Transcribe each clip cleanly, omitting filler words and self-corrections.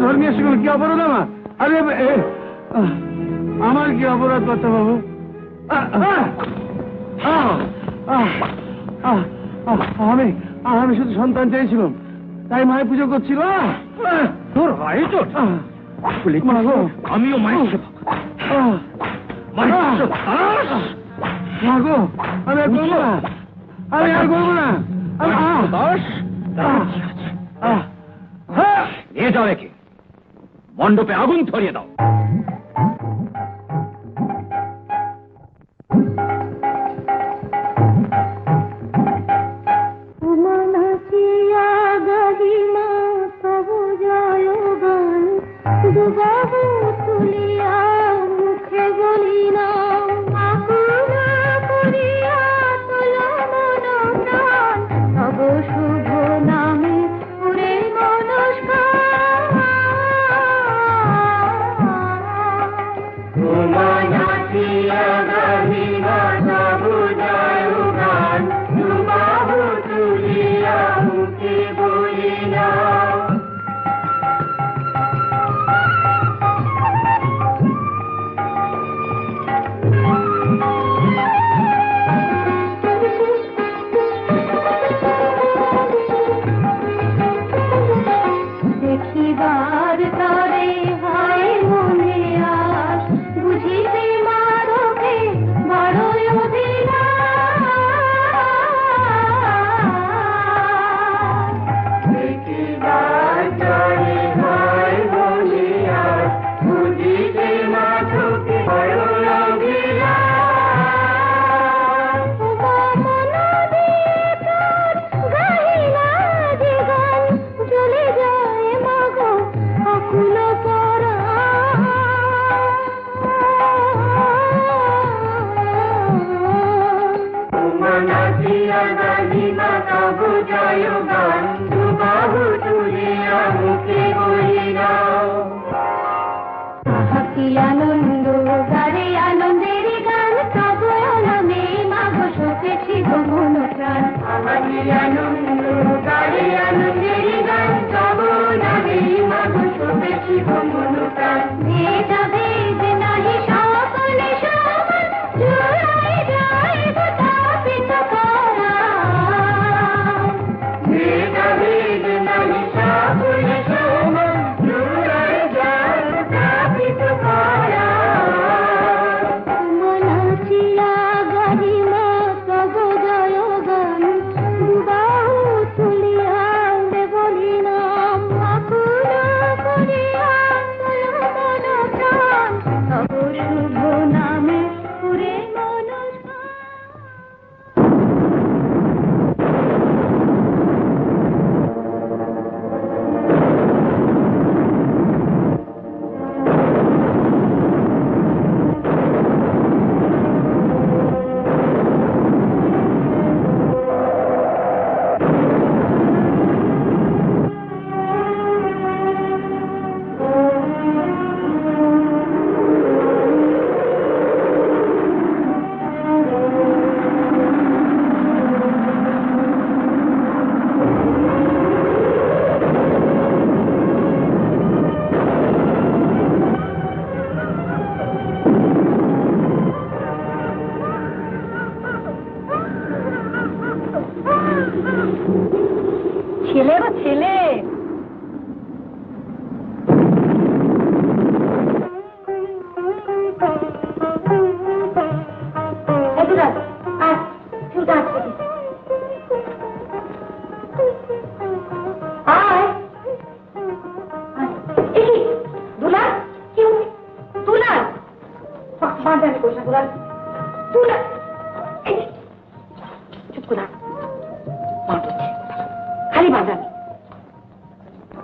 ধরে নিয়ে এসে কি অপরাধ আমার? আরে আমার কি অপরাধ করতে বাবু? আমি শুধু সন্তান চাইছিলাম, তাই মায়ের পুজো করছিল। তোর হয় তো আমিও মায়ের মাগো, আমি আর করবো না, আমি আর করবো না। নিয়ে যাও একে, মণ্ডপে আগুন ধরিয়ে দাও।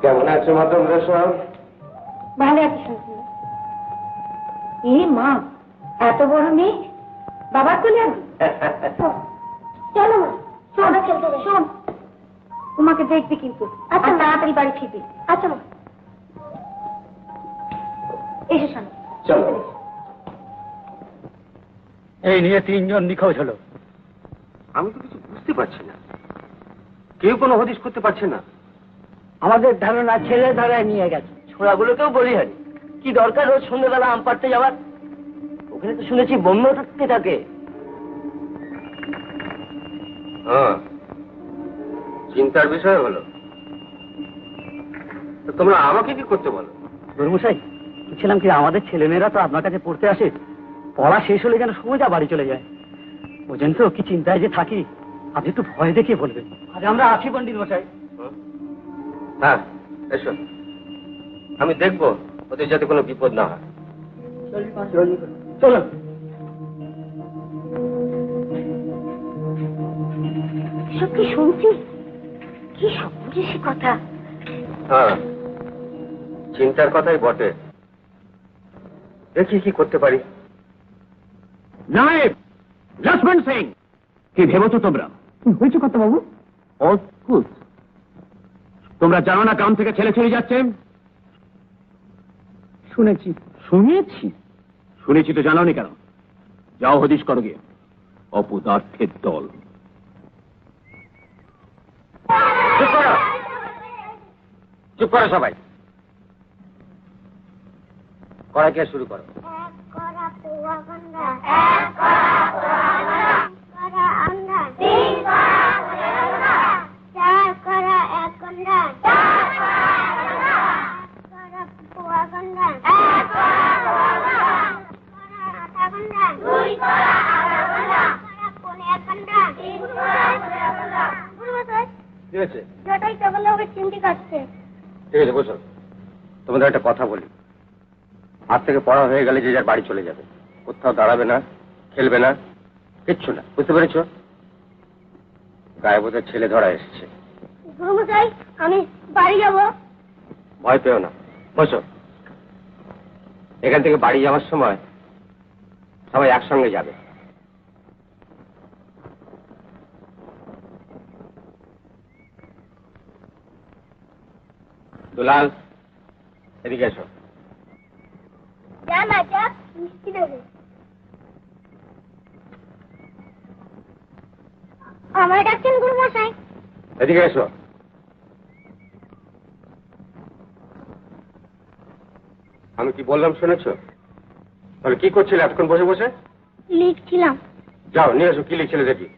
কেমন আছে মাতঙ্গ সব? ভালো আছি শুনছি। এ মা, এত বড় মেয়ে বাবার কোলে আনবি? চলো মা, আমরা খেলতে যাই। শোন, তোমাকে দেখবি কিন্তু। আচ্ছা, তাড়াতাড়ি বাড়ি ফিরবি। আচ্ছা মা, এসে শোন। চলো। এই নিয়ে 3 জন নিখোঁজ হলো। আমি তো কিছু বুঝতে পারছি না, কেউ কোনো হদিশ করতে পারছে না। আমাদের ধারণা ছেলে ধরে নিয়ে গেছে। ছোড়াগুলোকেও বলি হারি, কি দরকার রোজ সন্ধ্যেবেলা আম পাড়তে যাওয়ার? ওখানে তো শুনেছি বম্বেও থাকতে থাকে। হ্যাঁ, চিন্তার বিষয় হলো। তো তোমরা আমাকে কি করতে বলো? গুরুমশাই, বলছিলাম কি, আমাদের ছেলেমেয়েরা তো আপনার কাছে পড়তে আসে, পড়া শেষ হলে যেন সোজা বাড়ি চলে যায়। বোঝেন তো কি চিন্তায় যে থাকি, আপনি একটু ভয় দেখিয়ে বলবেন। আজ আমরা আছি পণ্ডিত মশাই। হ্যাঁ, এসো, আমি দেখবো ওদের যাতে কোনো বিপদ না হয়। চলুন। এসব কি শুনছি? কি সে কথা? হ্যাঁ, চিন্তার কথাই বটে। দেখি কি করতে পারি। নায়েব লক্ষ্মণ সিং, কি ভেবেছো তোমরা? হয়েছে কথা বাবু? অদ্ভুত। তোমরা জানো না গ্রাম থেকে ছেলে চলে যাচ্ছে? শুনেছি। শুনেছি তো জানোনি কেন? যাও হদিশ করো গিয়ে। অপদার্থের দল। চুপ করো, চুপ করো সবাই। কড়া কে শুরু করো। ঠিক আছে, যতই তো বলে ওকে চিমটি কাটছে। ঠিক আছে, বসো। তোমাদের একটা কথা বলি। আজ থেকে পড়া হয়ে গেলে যে যার বাড়ি চলে যাবে, কোথাও দাঁড়াবে না, খেলবে না, কিচ্ছু না, বুঝতে পেরেছো? গায়ে বোধহয় ছেলে ধরা এসছে। গুরুমশাই, আমি বাড়ি যাব। ভয় পেও না, বসো। এখান থেকে বাড়ি যাওয়ার সময় সবাই একসঙ্গে যাবে। দুলাল, এদিকে এসো। যা না যা, মিষ্টি দেবে। আমার ডাকছেন গুরুমশাই? এদিকে এসো। আমি কি বললাম শুনেছো? তাহলে কি করছিলে এতক্ষণ বসে বসে? লিখছিলাম। যাও নিয়ে এসো, কি লিখছিলে দেখি।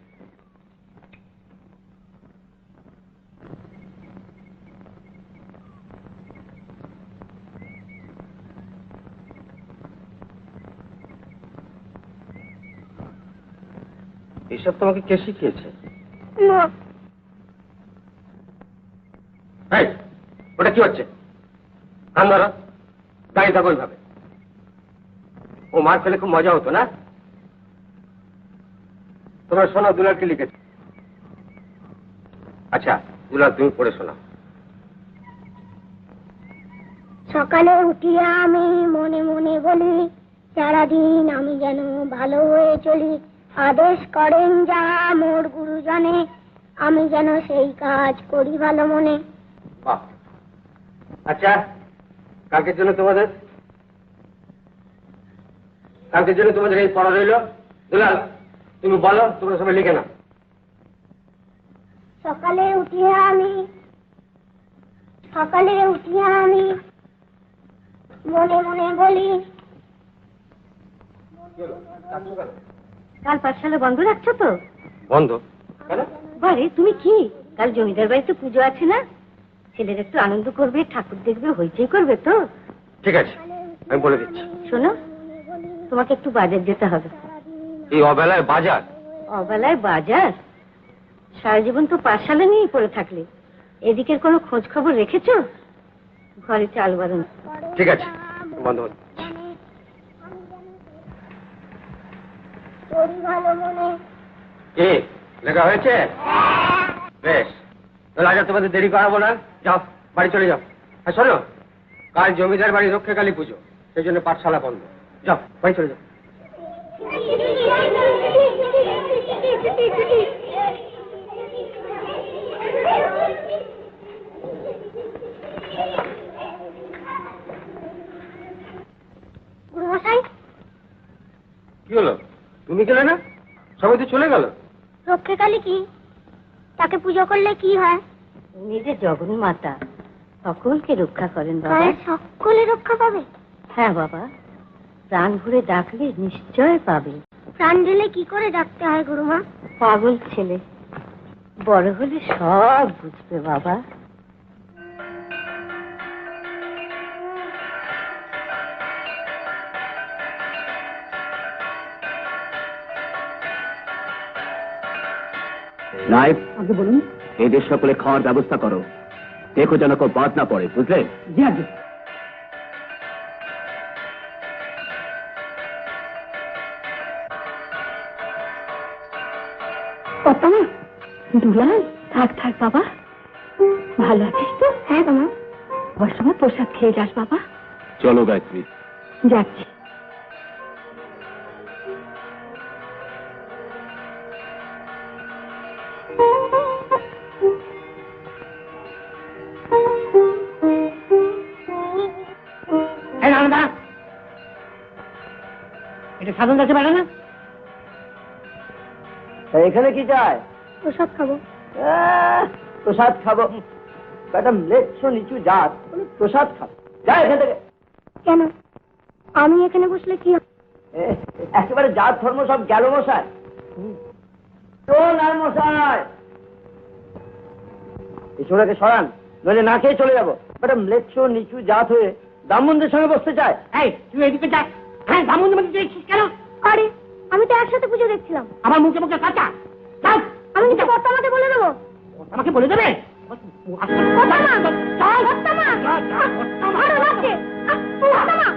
এসব তোমাকে কে শিখিয়েছে? না, এই, ওটা কি হচ্ছে? কান ধরো, দাঁড়িয়ে থাকো ওইভাবে। ও মার খেলে খুব মজা হতো না? তোমরা শোনো, দুলাল কি লিখেছে। আচ্ছা দুলাল, তুমি পড়ে শোনাও। সকালে উঠিয়া আমি মনে মনে বলি, সারাদিন আমি যেন ভালো হয়ে চলি। আদেশ করেন যা মোর গুরুজনে, আমি যেন সেই কাজ করি ভালো মনে। বাহ। আচ্ছা, কালকের জন্য তোমাদের এই পড়া রইল। দুলাল, তুমি বলো, তোমরা সবাই লিখে নাও। সকালে উঠিয়া আমি মনে মনে বলি। কাল পাঠশালা বন্ধ রাখছো তো? বন্ধ কেন? বারে তুমি কি, কাল জমিদার বাড়িতে পুজো আছে না? ছেলের একটু আনন্দ করবে, ঠাকুর দেখবে, হইচই করবে তো। ঠিক আছে, আমি বলে দিচ্ছি। শোনো, তোমাকে একটু বাজার যেতে হবে। এই অবেলায় বাজার? অবেলায় বাজার? সারা জীবন তো পাঠশালা নিয়েই পড়ে থাকলে, এদিকের কোনো খোঁজ খবর রেখেছো? ঘরে চাল বারণ। ঠিক আছে, বন্ধ হচ্ছে। কি লেখা হয়েছে? বেশ, তাহলে আজ আর তোমাদের দেরি করাবো না, যাও বাড়ি চলে যাও। আর শোনো, কাল জমিদার বাড়ি রক্ষাকালী পুজো, সেই জন্য পাঠশালা বন্ধ। যাও বাড়ি চলে যাও। গুরুমশাই, কি হলো, তুমি গেলে না? সবাই তো চলে গেল। রক্ষাকালী কি? তাকে পুজো করলে কি হয়? উনি যে জগন্মাতা, সকলকে রক্ষা করেন বাবা। সকলে রক্ষা পাবে? হ্যাঁ বাবা, প্রাণ ভরে ডাকলে নিশ্চয় পাবে। প্রাণ দিলে কি করে ডাকতে হয় গুরুমা? পাগল ছেলে, বড় হলে সব বুঝবে বাবা। নাইব, আগে বলুন। এদের সকলে খাওয়ার ব্যবস্থা করো, দেখো যেন কেউ বাদ না পড়ে, বুঝলে? জি আগে। কর্তামা, দুলাল, থাক থাক বাবা। ভালো আছিস তো? হ্যাঁ তোমার আবার সময় প্রসাদ খেয়ে যাস বাবা। চলো গায়ত্রী। যাচ্ছি। এটা সাধন কাছে বেড়ে না? এখানে কি চায়? প্রসাদ খাবো। প্রসাদ খাবো? ম্যাডাম লেটছো নিচু জাত, প্রসাদ খাবো, যা এখান থেকে। কেন আমি এখানে বসলে কি হবে? একেবারে জাত ধর্ম সব গেল মশাই। চল আর মশাই, এই ছোড়াকে সরান, নইলে না খেয়ে চলে যাবো। ম্যাডাম লেটছো নিচু জাত হয়ে ব্রাহ্মণদের সঙ্গে বসতে চায়। এই তুই এদিকে যা। হ্যাঁ, ব্রাহ্মণদের মধ্যে দেখছিস কেন? আরে আমি তো একসাথে পুজো দেখছিলাম। আমার মুখে মুখে কাঁচা। আমি কিন্তু কর্তামাকে বলে দেবো। আমাকে বলে দেবে? কর্তামা, কর্তামা, আরে লাগছে। কর্তামা,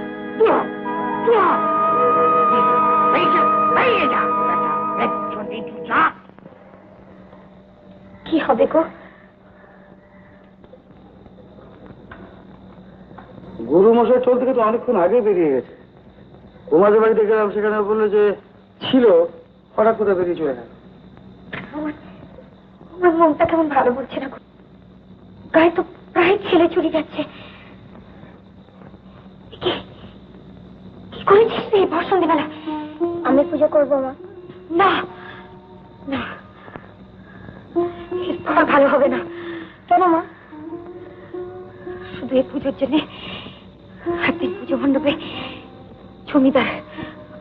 কি হবে গো? গুরু মশাই চল থেকে তো অনেকক্ষণ আগে বেরিয়ে গেছে। তোমাদের বাড়িতে গেলাম, সেখানে বললো যে ছিল, হঠাৎ করে বেরিয়ে চলে গেল। আমার মনটা কেমন ভালো বলছে না। গায়ে তো প্রায় ছেলে চুরি যাচ্ছে। কি করেছিস এই ভর সন্ধ্যেবেলা? আমি পুজো করবো মা। না না, এরপর ভালো হবে না। কেন মা? শুধু এই পুজোর জন্য একদিন পুজো মণ্ডপে জমিদার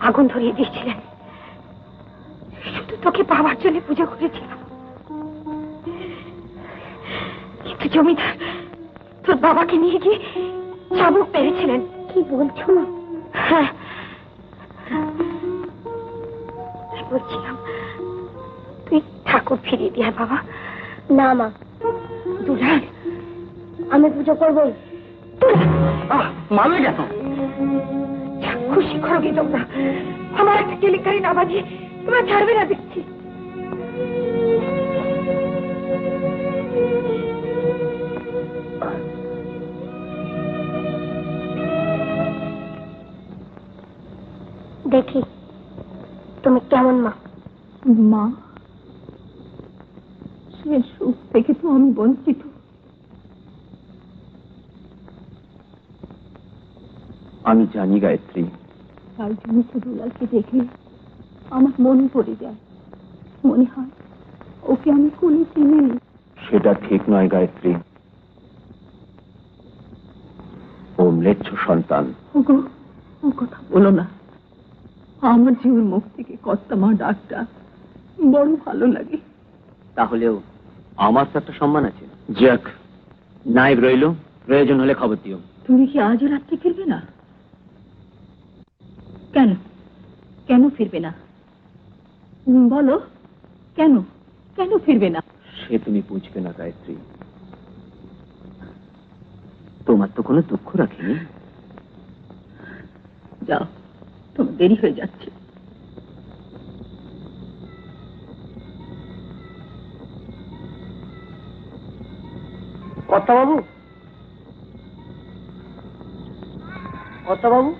আগুন ধরিয়ে দিয়েছিলেন। শুধু তোকে পাওয়ার জন্য পুজো করেছিলাম, কিন্তু জমিদার তোর বাবাকে নিয়ে গিয়ে চাবুক পেরেছিলেন। কি বলছো না? হ্যাঁ, বলছিলাম তুই ঠাকুর ফিরিয়ে দিয়ে বাবা। না মা, দুলাল, আমি পুজো করবো। মানে কেন? খুশি করো কি তোমরা? আমার একটা কেলেঙ্কারি না বাজিয়ে তোমরা ছাড়বে না দেখছি। দেখি তুমি কেমন মা। মা, সে সুখ থেকে তো আমি বঞ্চিত। আমি জানি গায়ত্রী, তাই জন্য তো দুলালকে দেখলে আমার মন পড়ে যায়। মনে হয় ওকে আমি কোলে চিনি। সেটা ঠিক নয় গায়ত্রী, ও ম্লেচ্ছ সন্তান। ওগো, ও কথা বলো না। আমার জীবন মুখ থেকে কর্তামা ডাকটা বড় ভালো লাগে। তাহলেও আমার তো একটা সম্মান আছে। যাক, নাইব রইল, প্রয়োজন হলে খবর দিও। তুমি কি আজও রাত্রে ফিরবে না? কেন কেন ফিরবে না বলো? কেন কেন ফিরবে না? সে তুমি বুঝবে না গায়ত্রী, তোমার তো কোনো দুঃখ রাখিনি। যাও, তোমার দেরি হয়ে যাচ্ছে। কর্তাবাবু, কর্তাবাবু,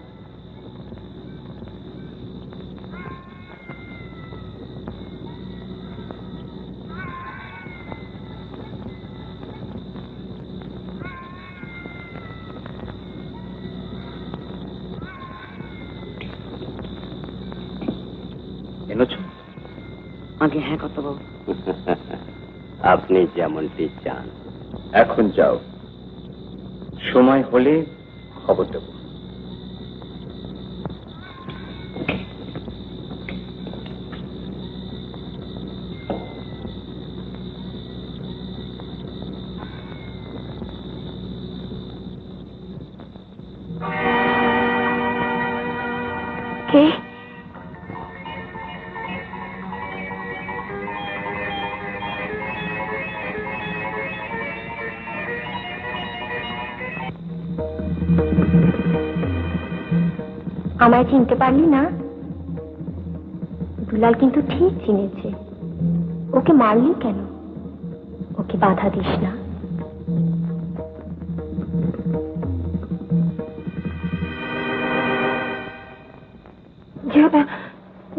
এনেছ? আগে হ্যাঁ কর্তাবাবু। আপনি যেমনটি চান। এখন যাও, সময় হলে খবর দেব। কে? আমায় চিনতে পারলি না? দুলাল কিন্তু ঠিক চিনেছে। ওকে মারলি কেন? ওকে বাধা দিস না।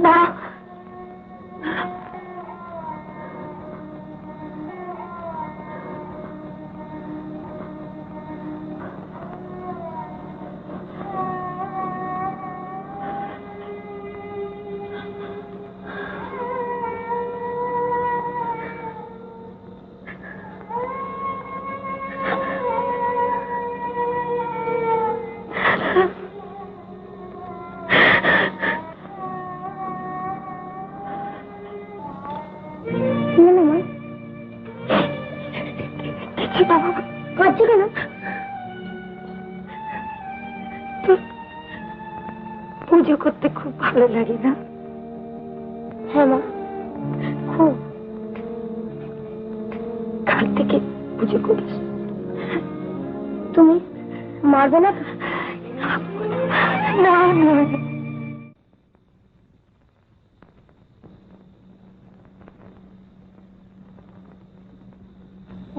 না, কাঁদছে কেন? পুজো করতে খুব ভালো লাগে না? হ্যাঁ মা, খুব। কাল থেকে পুজো করিস। তুমি মারবে না? না না,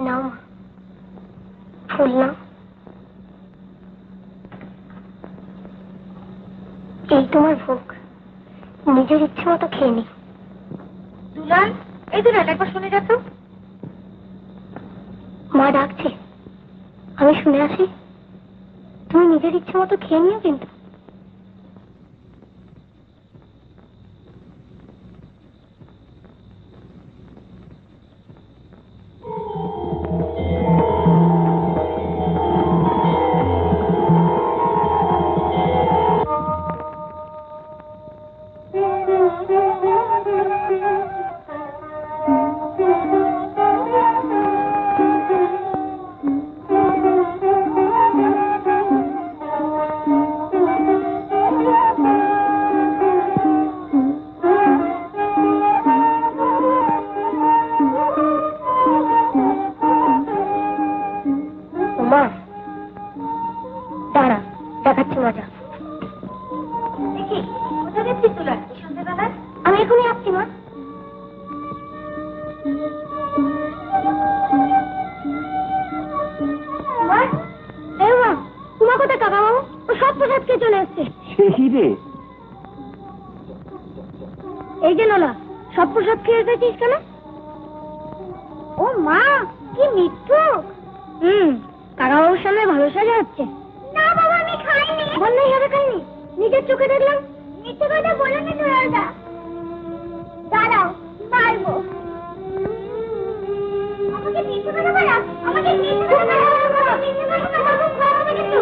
না ফুল না। এই তোমার ভোগ, নিজের ইচ্ছে মতো খেয়ে নি। দুলাল, এই দুলাল একবার শুনে যা তো। মা ডাকছে, আমি শুনে আসি। তুমি নিজের ইচ্ছে মতো খেয়ে নিও কিন্তু। দাঁড়া, দেখাচ্ছি মজা। দেখি কোথায় যাচ্ছিস তুলা এই সন্ধ্যাবেলা? আমি এখনই আসছি মা। তোমার কোথায় কাকা বাবু? ও সব প্রসাদ খেয়ে চলে এসছে। সেই রে, এই যে লোলা, সব প্রসাদ খেয়ে এসেছিস কেন? ও মা, কি মিথ্যুক। কাকা বাবুর সামনে ভালো সাজা হচ্ছে। না বাবা, আমি খাইনি। বললেই হবে খাইনি, নিজের চোখে দেখলাম। মিথ্যে কথা বলেনি দুলালদা। দাঁড়াও, মারবো। আমাকে মিথ্যে কথা বলা, আমাকে মিথ্যে কথা বলা, মিথ্যে কথা বলা, খাওয়াবে কিন্তু।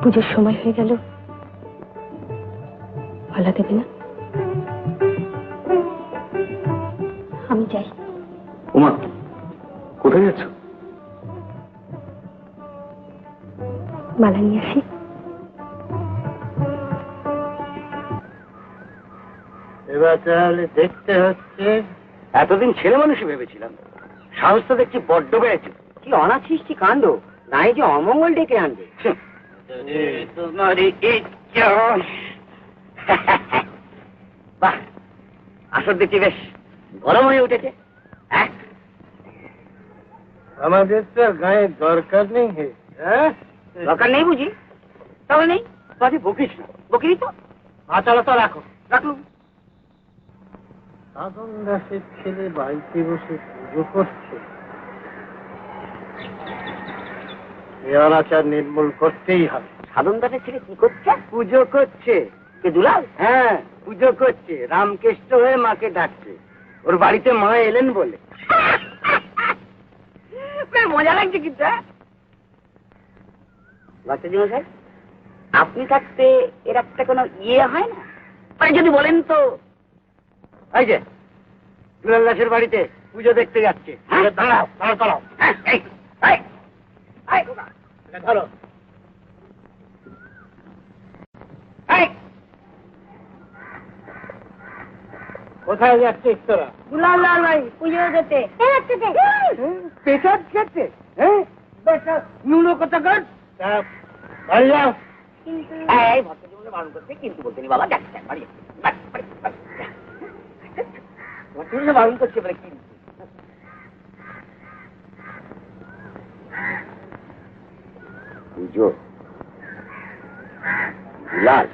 পুজোর সময় হয়ে গেল, ভালো দেবে না? আমি যাই। ওমা, কোথায় যাচ্ছ? মালা নিয়ে আসি। এবার তাহলে দেখতে হচ্ছে। এতদিন ছেলে মানুষই ভেবেছিলাম, সাহস তো দেখছি বড্ড বেড়েছে। কি অনাছিষ্টি কাণ্ড, নাই যে অমঙ্গল ডেকে আনবে। তোমারই ইচ্ছা। বাহ, আসর দেখছি বেশ গরম হয়ে উঠেছে। আমাদের তো আর গায়ে দরকার নেই। হ্যাঁ, দরকার নেই বুঝি? তাহলে নেই, তাহলে বকিস না। বকিনি তো, চলো তো রাখো। রাখলুম। সাধন দাসের ছেলে বাড়িতে বসে পুজো করছে। এই অনাচার নির্মূল করতেই হবে। সাধন দাসের ছেলে কি করছে? পুজো করছে। কে দুলাল? হ্যাঁ, পুজো করছে, রামকৃষ্ণ হয়ে মাকে ডাকছে। ওর বাড়িতে মা এলেন বলে। মজা লাগছে কিন্তু। ভট্টাচার্য মশাই, আপনি থাকতে এর একটা কোনো ইয়ে হয় না? মানে যদি বলেন তো। এই যে দুলাল দাসের বাড়িতে পুজো দেখতে যাচ্ছে। দাঁড়াও দাঁড়াও দাঁড়াও। ধরো। কোথায় যাচ্ছিস তোরা? দুলাল লাল ভাই পুজো দিতে পেশাব খেতে? হ্যাঁ, বেটা নুনো কথা কর। বাড়ি যাও। কিন্তু এই ভট্টাচার্য মশাই বারণ করছে, কিন্তু বলতে নি বাবা, যাচ্ছে বাড়ি যাচ্ছে। ভট্টাচার্য মশাই বারণ করছে বলে কিন্তু। পুজো দুলাল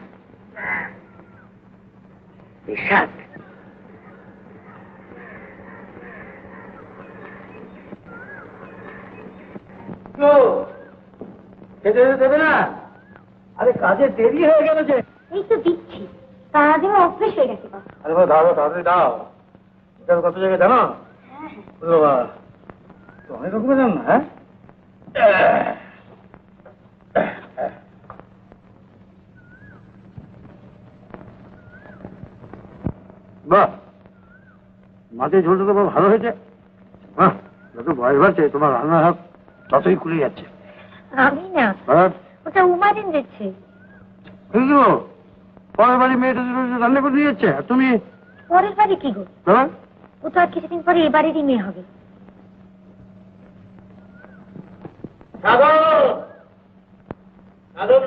পেশাদ খেতে দেবে না? আরে কাজে দেরি হয়ে গেল যে। এই তো দিচ্ছি, তারা যেন অভ্যেস হয়ে গেছে বাবা। আরে বাবা দাও, তাড়াতাড়ি দাও। এটা কত জায়গায় জানো? বাবা তো অনেক রকমের জান না। হ্যাঁ, বাহ, মাছের ঝোলটা তো ভালো হয়েছে। হ্যাঁ, যত বয়স বাড়ছে তোমার রান্নার হাত ততই খুলে যাচ্ছে। আমি না, হ্যাঁ, ওটা উমাদিন দিচ্ছে। বুঝলো, পরের বাড়ি মেয়েটা রান্না করে দিয়ে যাচ্ছে আর তুমি। পরের বাড়ি কি গো? হ্যাঁ, ও তো আর কিছুদিন পরে এ বাড়িরই মেয়ে হবে।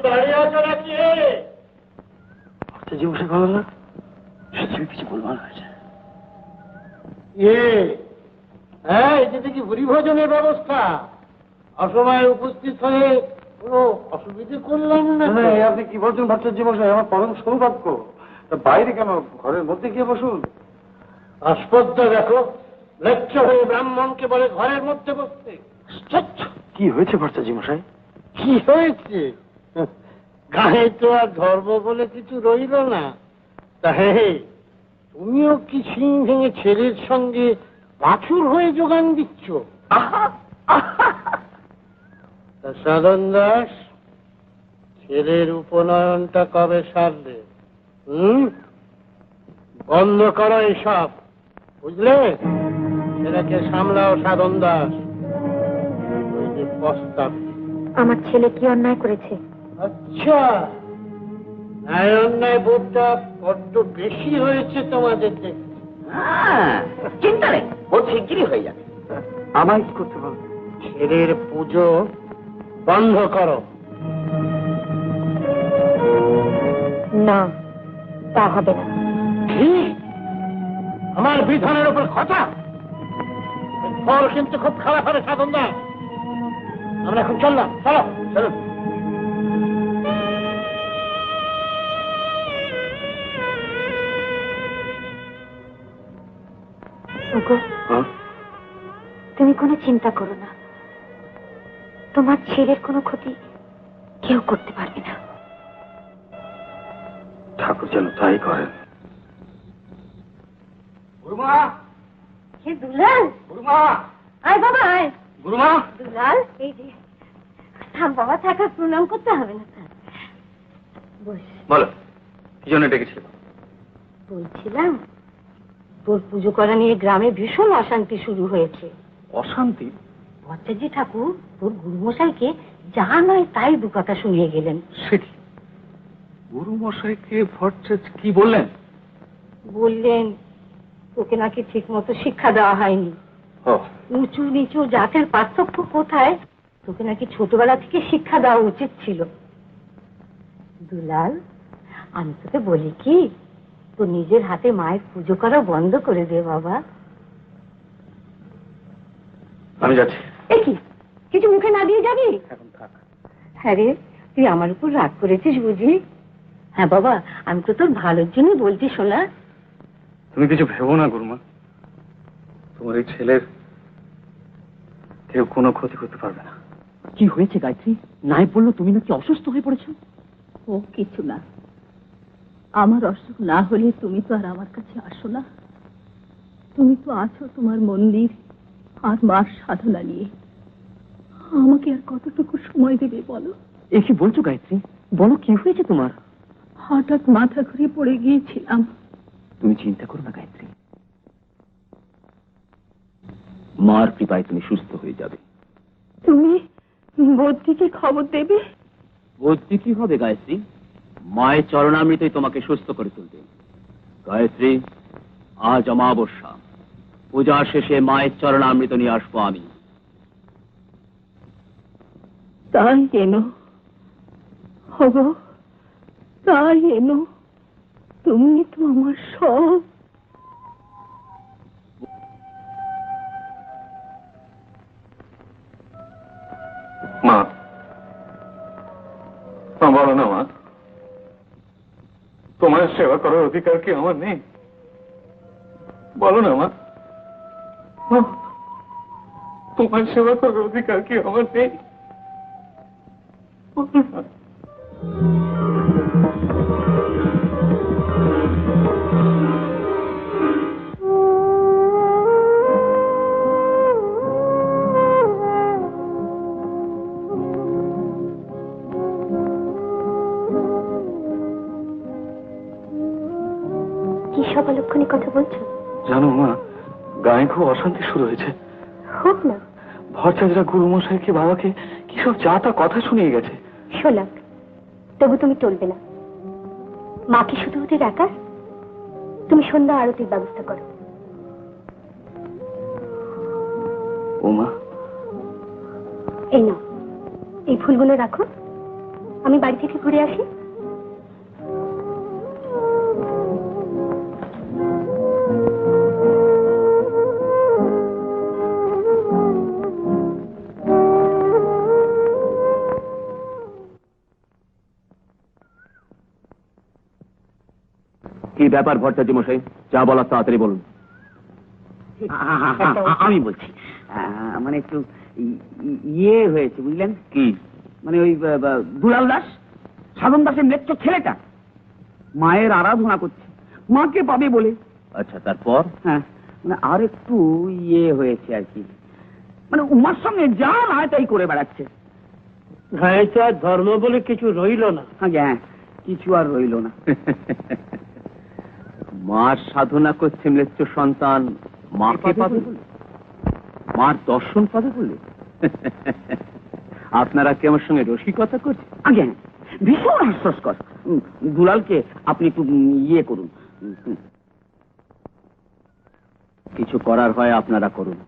দাঁড়িয়ে আছো নাকি? আচ্ছা, জীবসে ভালো না, তুমি কিছু বলবার হয়েছে। হ্যাঁ, এটা দেখি ভুরি ভোজনের ব্যবস্থা। অসময়ে উপস্থিত হয়ে কোনো অসুবিধে করলাম না। আপনি কি বলছেন ভট্টাচার্য মশাই? আমার পরম সৌভাগ্য। বাইরে কেন, ঘরের মধ্যে গিয়ে বসুন। আস্পর্ধা দেখো, লেকচার হয়ে ব্রাহ্মণকে বলে ঘরের মধ্যে বসতে। কি হয়েছে ভট্টাচার্য মশাই? কি হয়েছে? গায়ে তো আর ধর্ম বলে কিছু রইল না। তা হে, তুমিও কি সিং ভেঙে ছেলের সঙ্গে বাছুর হয়ে যোগান দিচ্ছ? সাধন দাস, ছেলের উপনয়নটা কবে সারলে? বন্ধ করো এসব, বুঝলে? ছেলেকে সামলাও সাধন দাস। ওই যে প্রস্তাব। আমার ছেলে কি অন্যায় করেছে? আচ্ছা, ন্যায় অন্যায় বোধটা বড্ড বেশি হয়েছে তোমাদের দেখতে। চিন্তা নেই, ও শিগগিরই হয়ে যাবে। আমায় কি করতে পারো? ছেলের পুজো বন্ধ করো। না, তা হবে না। কি? আমার বিধানের উপর কথা? ফল কিন্তু খুব খারাপ হবে সাধন দাস। আমরা এখন চললাম, চলো চলো। ওগো, তুমি কোনো চিন্তা করো না, তোমার ছেলের কোনো ক্ষতি কেউ করতে পারবে না। ঠাকুর যেন তাই করেন। গুরুমা, হে দুলাল, গুরুমা, আয় বাবা আয়। গুরুমা। দুলাল, এই যে থাম বাবা, থাকা প্রণাম করতে হবে না। বস। বলো, কি জন্য ডেকেছিল? বলছিলাম, তোর পুজো করা নিয়ে গ্রামে ভীষণ অশান্তি শুরু হয়েছে। অশান্তি? ভট্টাচার্য ঠাকুর তোর গুরুমশাইকে যা নয় তাই দু কথা শুনিয়ে গেলেন। সে কি? গুরু মশাইকে ভট্টাচার্য কি বললেন? বললেন তোকে নাকি ঠিক মতো শিক্ষা দেওয়া হয়নি। ও, উঁচু নিচু জাতের পার্থক্য কোথায়, তোকে নাকি ছোটবেলা থেকে শিক্ষা দেওয়া উচিত ছিল। দুলাল, আমি তোকে বলি কি, তো নিজের হাতে মায়ের পুজো করা বন্ধ করে দে বাবা। আমি যাচ্ছি। এ কি, কিছু মুখে না দিয়ে যাবি? এখন থাক। হ্যাঁ রে, তুই আমার উপর রাগ করেছিস বুঝি? হ্যাঁ বাবা, আমি তো তোর ভালোর জন্য বলছি শোনা। তুমি কিছু ভেবো না গুরুমা, তোমার এই ছেলের কেউ কোনো ক্ষতি করতে পারবে না। কি হয়েছে গায়ত্রী? নায়েব বললো তুমি নাকি অসুস্থ হয়ে পড়েছো। ও কিছু না, আমার অসুখ না হলে তুমি তো আর আমার কাছে আসো না। তুমি তো আছো তোমার মন্দির আর মার সাধনা নিয়ে। আমাকে আর কতটুকু সময় দেবে বলো? এ কি বলছো গায়ত্রী? বলো কি হয়েছে তোমার? হঠাৎ মাথা ঘুরে পড়ে গিয়েছিলাম। তুমি চিন্তা করো না গায়ত্রী, মার কৃপায় তুমি সুস্থ হয়ে যাবে। তুমি বদ্যিকে খবর দেবে? বলতে কি হবে গায়ত্রী, মায়ের চরণামৃতই তোমাকে সুস্থ করে তুলবে। গায়ত্রী, আজ অমাবস্যা, পূজা শেষে মায়ের চরণামৃত নিয়ে আসবো আমি। তাই এনো হবো, তাই এনো। তুমি তো আমার সব। মা, মা বলো না মা, তোমার সেবা করার অধিকার কি আমার নেই? বলো না মা, মা, তোমার সেবা করার অধিকার কি আমার নেই? বলো না। কি সব অলক্ষণে কথা বলছো? জানো মা, গায়ে খুব অশান্তি শুরু হয়েছে। হোক না। ভরচাঁদরা গুরু মশাইকে বাবাকে কি সব যা তা কথা শুনিয়ে গেছে। শোনাক, তবু তুমি টলবে না। মা কি শুধু ওদের একা? তুমি সন্ধ্যা আরতির ব্যবস্থা করো। ও মা, এই নাও, এই ফুলগুলো রাখো, আমি বাড়ি থেকে ঘুরে আসি। কি ব্যাপার ভট্টাচার্য মশাই, যা বলার তাড়াতাড়ি বলুন। আমি বলছি, মানে একটু ইয়ে হয়েছে বুঝলেন। কি? মানে ওই দুলাল দাস, সাধন দাসের নেত্র ছেলেটা মায়ের আরাধনা করছে, মাকে পাবে বলে। আচ্ছা, তারপর? হ্যাঁ, মানে আর একটু ইয়ে হয়েছে আর কি, মানে উমার সঙ্গে যা নয় তাই করে বেড়াচ্ছে। ধর্ম বলে কিছু রইল না। হ্যাঁ, কিছু আর রইল না। মার সাধনা করছে মৃত্যু সন্তান, মাকে পাবে বলে, মার দর্শন পাবে বলে। আপনারা কি আমার সঙ্গে রসিকতা করছেন? আগে ভীষণ হাস্যস্কর। দুলালকে আপনি একটু ইয়ে করুন। কিছু করার হয় আপনারা করুন।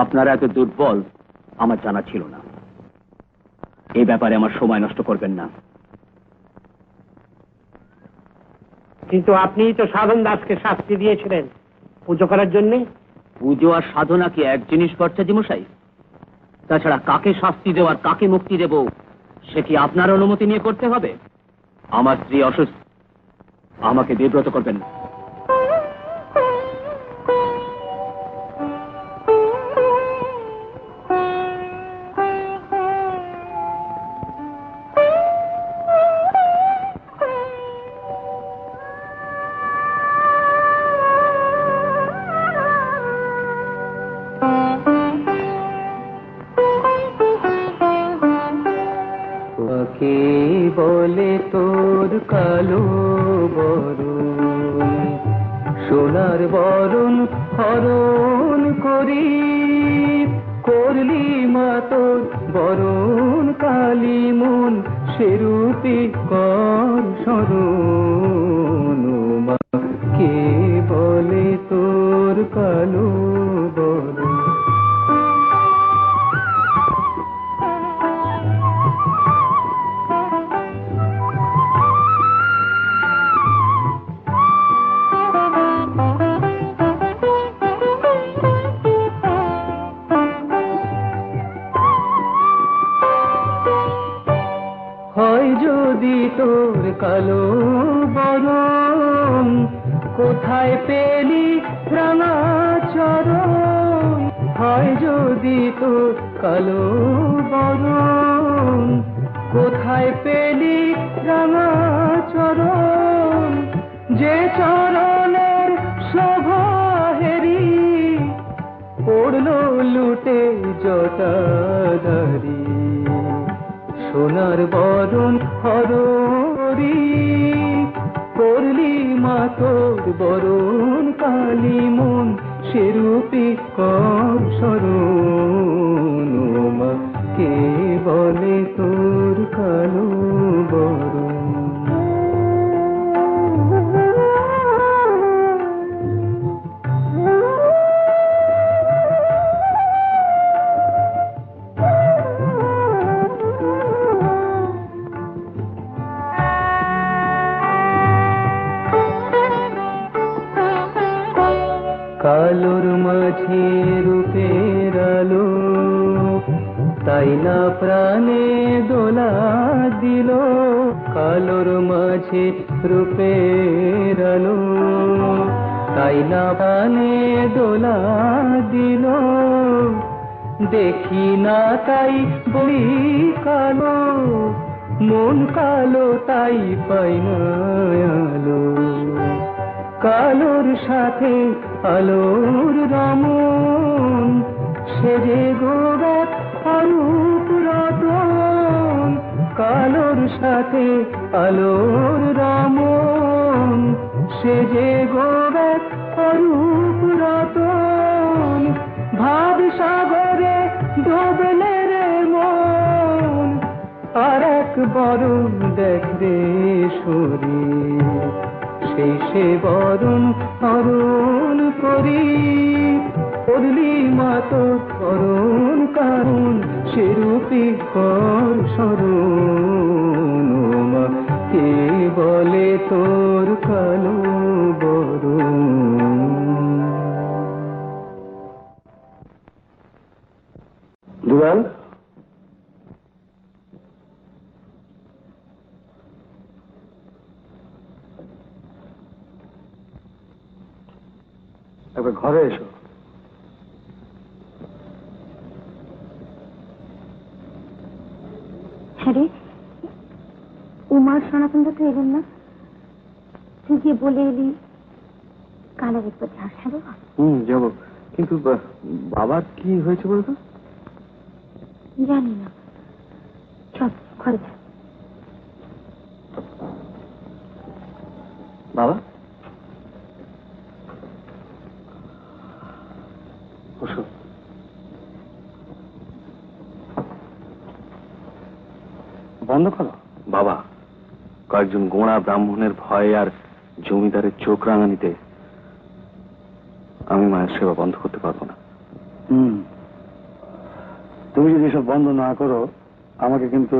আপনারা এত দুর্বল আমার জানা ছিল না। এই ব্যাপারে আমার সময় নষ্ট করবেন না। কিন্তু আপনি তো সাধন দাসকে শাস্তি দিয়েছিলেন পুজো করার জন্য। পুজো আর সাধনা কি এক জিনিস ভট্টাচার্য মশাই? তাছাড়া কাকে শাস্তি দেওয়ার, কাকে মুক্তি দেব, সে কি আপনার অনুমতি নিয়ে করতে হবে? আমার স্ত্রী অসুস্থ, আমাকে বিব্রত করবেন না। কে বলে তোর কালো বরণ, সোনার বরণ হরণ করি, করলি মা তোর বরণ কালী মন, সেরূপে কর শরণ। মা কে বলে তোর কালো বরণ। যদি তোর কালো বরণ, কোথায় পেলি রাঙা চরণ, হয় যদি তো কালো বরণ, কোথায় পেলি রাঙা চরণ, যে চরণের শোভা হেরি পড়লো লুটে জটাধারী। সোনার বরণ হরি করলি মা তোর বরণ কালী মন, সেরূপী কর শরণ। ও মা কে বলে তোর কালো বরণ? কালোর মাঝে রূপের আলো, তাই না প্রাণে দোলা দিল। কালোর মাঝে রূপের আলো, তাই না প্রাণে দোলা দিল। দেখি না তাই বলি কালো, মন কালো তাই পাই না আলো। কালোর সাথে আলোর রমন, সেজে গোরাত অরূপ রতন। কালোর সাথে আলোর রমন, সেজে গোরাত অরূপ রতন। ভাব সাগরে ডুবলে রে মন, আর এক বরণ দেখ রে শরীর। সেই সে বরণ হরণ করি করলি মা তোর করণ কারণ, সেরূপী কর শরণ। ও মা কে বলে তোর কালো বরণ? দুলাল, একবার ঘরে এসো। হ্যাঁ রে, উমার সনাতনটা তো এলেন না। তুই যে বলে এলি কাল আর একবার যাস। হ্যাঁ বাবা, যাবো, কিন্তু বাবার কি হয়েছে বলতো? জানি না, চল ঘরে চল। বাবা বসো। বন্ধ করো। বাবা, কয়েকজন গোঁড়া ব্রাহ্মণের ভয় আর জমিদারের চোখ রাঙানিতে আমি মায়ের সেবা বন্ধ করতে পারবো না। তুমি যদি এসব বন্ধ না করো, আমাকে কিন্তু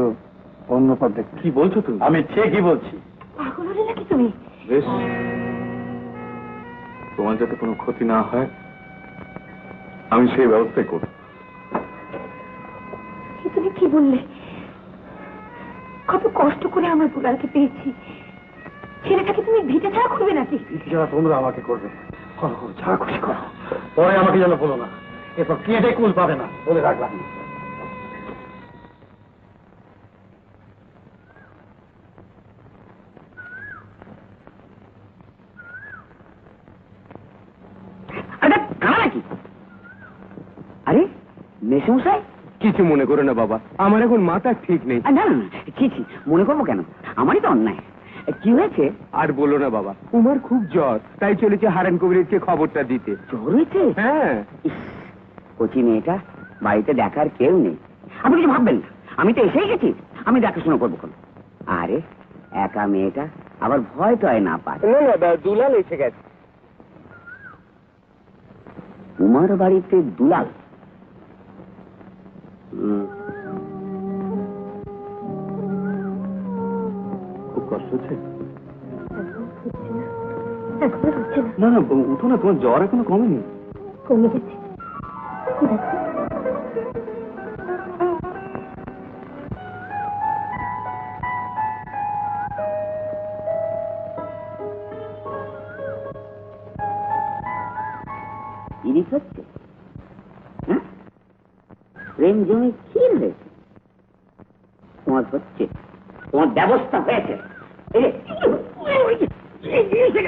অন্য পথ দেখতে। কি বলছো তুমি? আমি ঠিকই বলছি। পাগল হলে নাকি তুমি? বেশ, তোমার যাতে কোনো ক্ষতি না হয় আমি সেই ব্যবস্থাই করব। তুমি কি বললে? কত কষ্ট করে আমার দুলালকে পেয়েছি, ছেলেটাকে তুমি ভিটে ছাড়া করবে নাকি? যারা তোমরা আমাকে করবে, করো করো, যা খুশি করো, পরে আমাকে যেন বলো না। এরপর কেটে কুল পাবে না, বলে রাখলাম। আরে মেসমশাই, কিছু মনে করো না বাবা, আমার এখন মাথা ঠিক নেই। না না, ছি ছি, মনে করবো কেন? আমারই তো অন্যায়। কি হয়েছে? আর বলো না বাবা, উমার খুব জ্বর, তাই চলেছে হারান কবিরকে খবরটা দিতে। জ্বর হয়েছে? হ্যাঁ। ইস, কচি মেয়েটা, বাড়িতে দেখার কেউ নেই। আপনি কিছু ভাববেন না, আমি তো এসেই গেছি, আমি দেখাশোনা করবো কেন? আরে একা মেয়েটা, আবার ভয় তো না পায়। না, দুলাল এসে গেছে। উমার বাড়িতে দুলাল? খুব কষ্ট হচ্ছে? এখন হচ্ছে না। না না, উঠো না, তোমার জ্বর এখনো কমেনি। কমে গেছে। ইরিশ হচ্ছে? প্রেম জমি ক্ষীর হয়েছে। তোমার হচ্ছে, তোমার ব্যবস্থা হয়েছে। এই যে,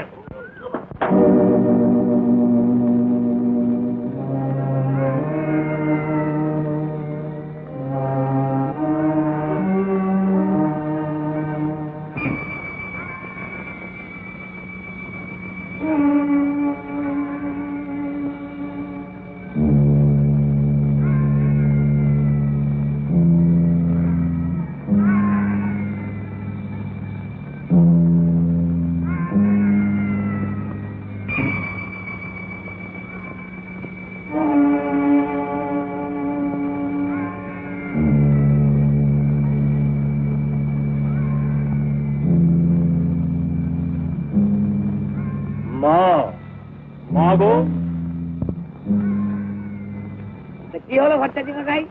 কি হলো ভট্টাচার্য মশাই?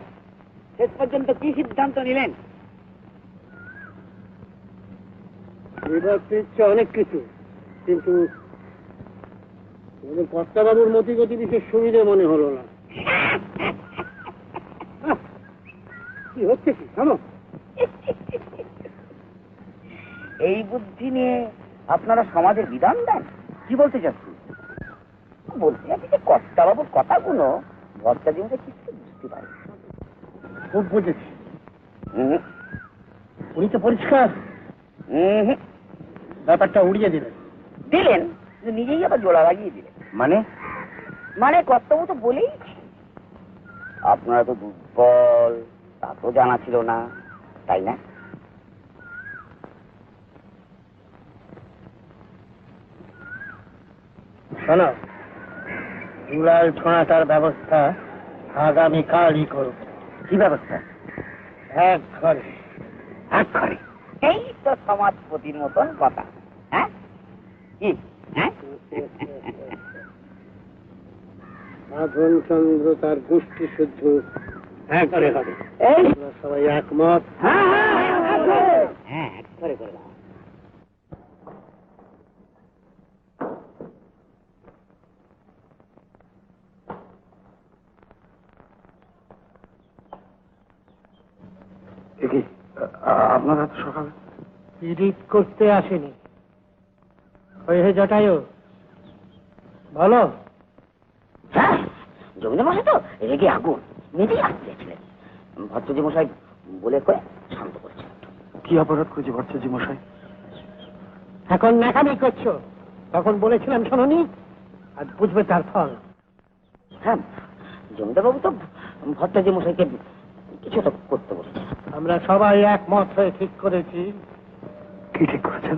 শেষ পর্যন্ত কি সিদ্ধান্ত নিলেন? এবার ইচ্ছে অনেক কিছু, কিন্তু কর্তাবাবুর মতিগতি বিশেষ সুবিধে মনে হলো না। কি হচ্ছে কি জানো? এই বুদ্ধি নিয়ে আপনারা সমাজের বিধান দেন? কি বলতে চাচ্ছি? বলতে চাচ্ছি যে কর্তাবাবুর কথাগুলো ভট্টাচার্য কিছু বুঝতে পারে। খুব বুঝেছি। উনি তো পরিষ্কার ব্যাপারটা উড়িয়ে দিলেন। দিলেন, নিজেই আবার জোড়া লাগিয়ে দিলেন। মানে মানে কর্তাবাবু তো বলেই আপনারা তো দুর্বল, তা তো জানা ছিল না, তাই না? শোনো, দুলাল ছোঁয়াটার ব্যবস্থা আগামীকালই করব। কি ব্যবস্থা? এক ঘরে। এক ঘরে? এই তো সমাজপতির মতন কথা। হ্যাঁ কি? হ্যাঁ, সাধন চন্দ্র তার গোষ্ঠী শুদ্ধ এক ঘরে হবে। এই সবাই একমত। হ্যাঁ এক ঘরে করলাম। আপনারা তো সকালে পিরিত করতে আসেনি। হয়ে জটায়ু বলো। হ্যাঁ, জমিদার মশাই তো রেগে আগুন, নিজেই আসতে যাচ্ছিলেন। ভট্টাচার্য মশাই বলে কয়ে শান্ত করেছেন। কি অপরাধ করেছি ভট্টাচার্য মশাই? এখন ন্যাকামি করছো, তখন বলেছিলাম শোনোনি, আজ বুঝবে তার ফল। হ্যাঁ, জমিদার বাবু তো ভট্টাচার্য মশাইকে কিছু তো করতে বলেছে। আমরা সবাই একমত হয়ে ঠিক করেছি। কি ঠিক করেছেন?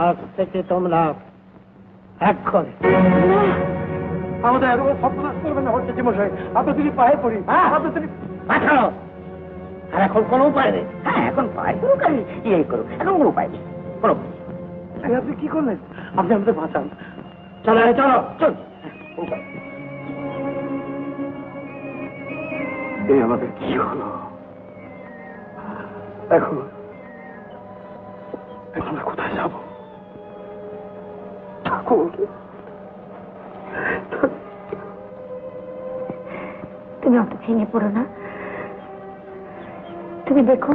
আজ থেকে তোমরা এক ঘরে। আমাদের এত সর্বনাশ করবেন না ভট্টাচার্য মশাই, আপনার যদি পায়ে পড়ি। আপনার যদি পাঠাও। আর এখন কোনো উপায় নেই। হ্যাঁ, এখন পায় করুক আর ইয়ে করুক, এখন কোনো উপায় নেই, কোনো উপায় নেই। আপনি কি করলেন? আপনি আমাদের বাঁচান। চলো চলো চল। এই আমাদের কি হলো? এখন আমরা কোথায় যাব? ঠাকুর, তুমি অত ভেঙে পড়ো না। তুমি দেখো,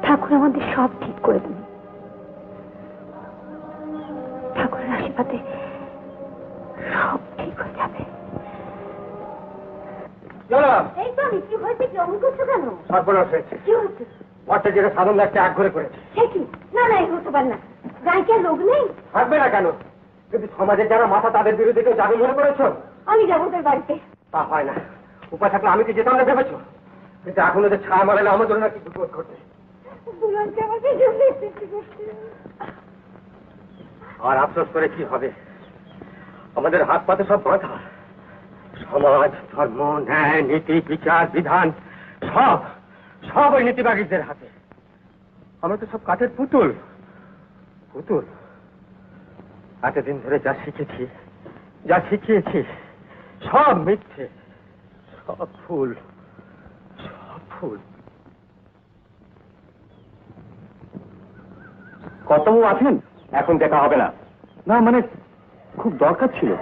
ঠাকুর আমাদের সব ঠিক করে দেবে। ঠাকুরের আশীর্বাদে সব ঠিক হয়ে যাবে। এই তো আমি, কি হয়েছে? কি অমন করছো কেন? সর্বনাশ হয়েছে। কি হচ্ছে? ভট্টাচার্য সাধন লাগছে এক ঘরে করেছে। সে কি? না না, এই হতে পারে না। গায়ে কি আর লোক নেই? থাকবে না কেন? কিন্তু সমাজের যারা মাথা, তাদের বিরুদ্ধে কেউ যাবে মনে করেছো? আমি যাবো ওদের বাড়িতে। তা হয় না। উপায় থাকলে আমি কি যেতাম না ভেবেছো? কিন্তু এখন ওদের ছায়া মারে না আমাদের নাকি বিপদ ঘটে। দুলালকে আমাকে জন্য সৃষ্টি করছে। আর আফসোস করে কি হবে? আমাদের হাত পাতে সব বাঁধা। সমাজ, ধর্ম, ন্যায়, নীতি, বিচার, বিধান সব সব ওই নীতিবাগীদের হাতে। আমরা তো সব কাঠের পুতুল। পুতুল। এতদিন ধরে যা শিখেছি, যা শিখিয়েছি, সব মিথ্যে, সব ফুল, সব ফুল। কর্তাবাবু আছেন? এখন দেখা হবে না। না মানে খুব দরকার ছিল।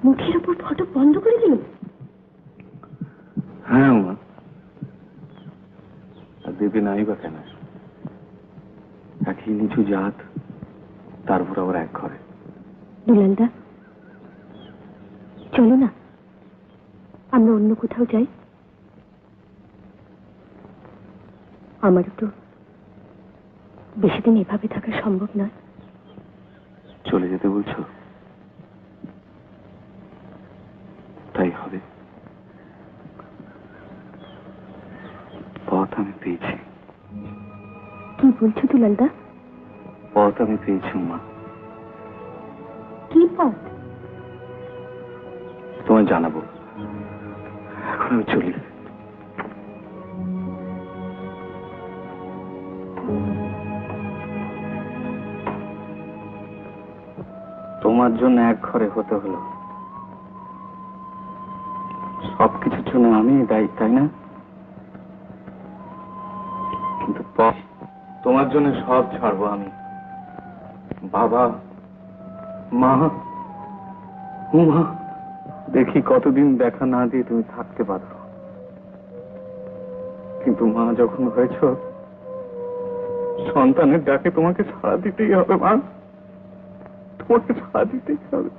মুখের উপর ফটো বন্ধ করে দিল? হ্যাঁ উমা, আর দেবে নাই বা কেন? একই নিচু জাত, তারপর আবার এক ঘরে। দুলালদা, চলো না আমরা অন্য কোথাও যাই। আমারও তো বেশি দিন এভাবে থাকা সম্ভব নয়। চলে যেতে বলছো? তাই হবে। পথ আমি পেয়েছি। কি বলছো দুলালদা? পথ আমি পেয়েছি মা। কি পথ? তোমায় জানাবো, এখন আমি চলি। তোমার জন্য এক ঘরে হতে হলো, সবকিছুর জন্য আমি দায়ী, তাই না? কিন্তু তোমার জন্য সব ছাড়বো আমি। বাবা, মা, উমা, দেখি কতদিন দেখা না দিয়ে তুমি থাকতে পারো। কিন্তু মা যখন হয়েছ, সন্তানের ডাকে তোমাকে সাড়া দিতেই হবে মা, তোমাকে সাড়া দিতেই হবে।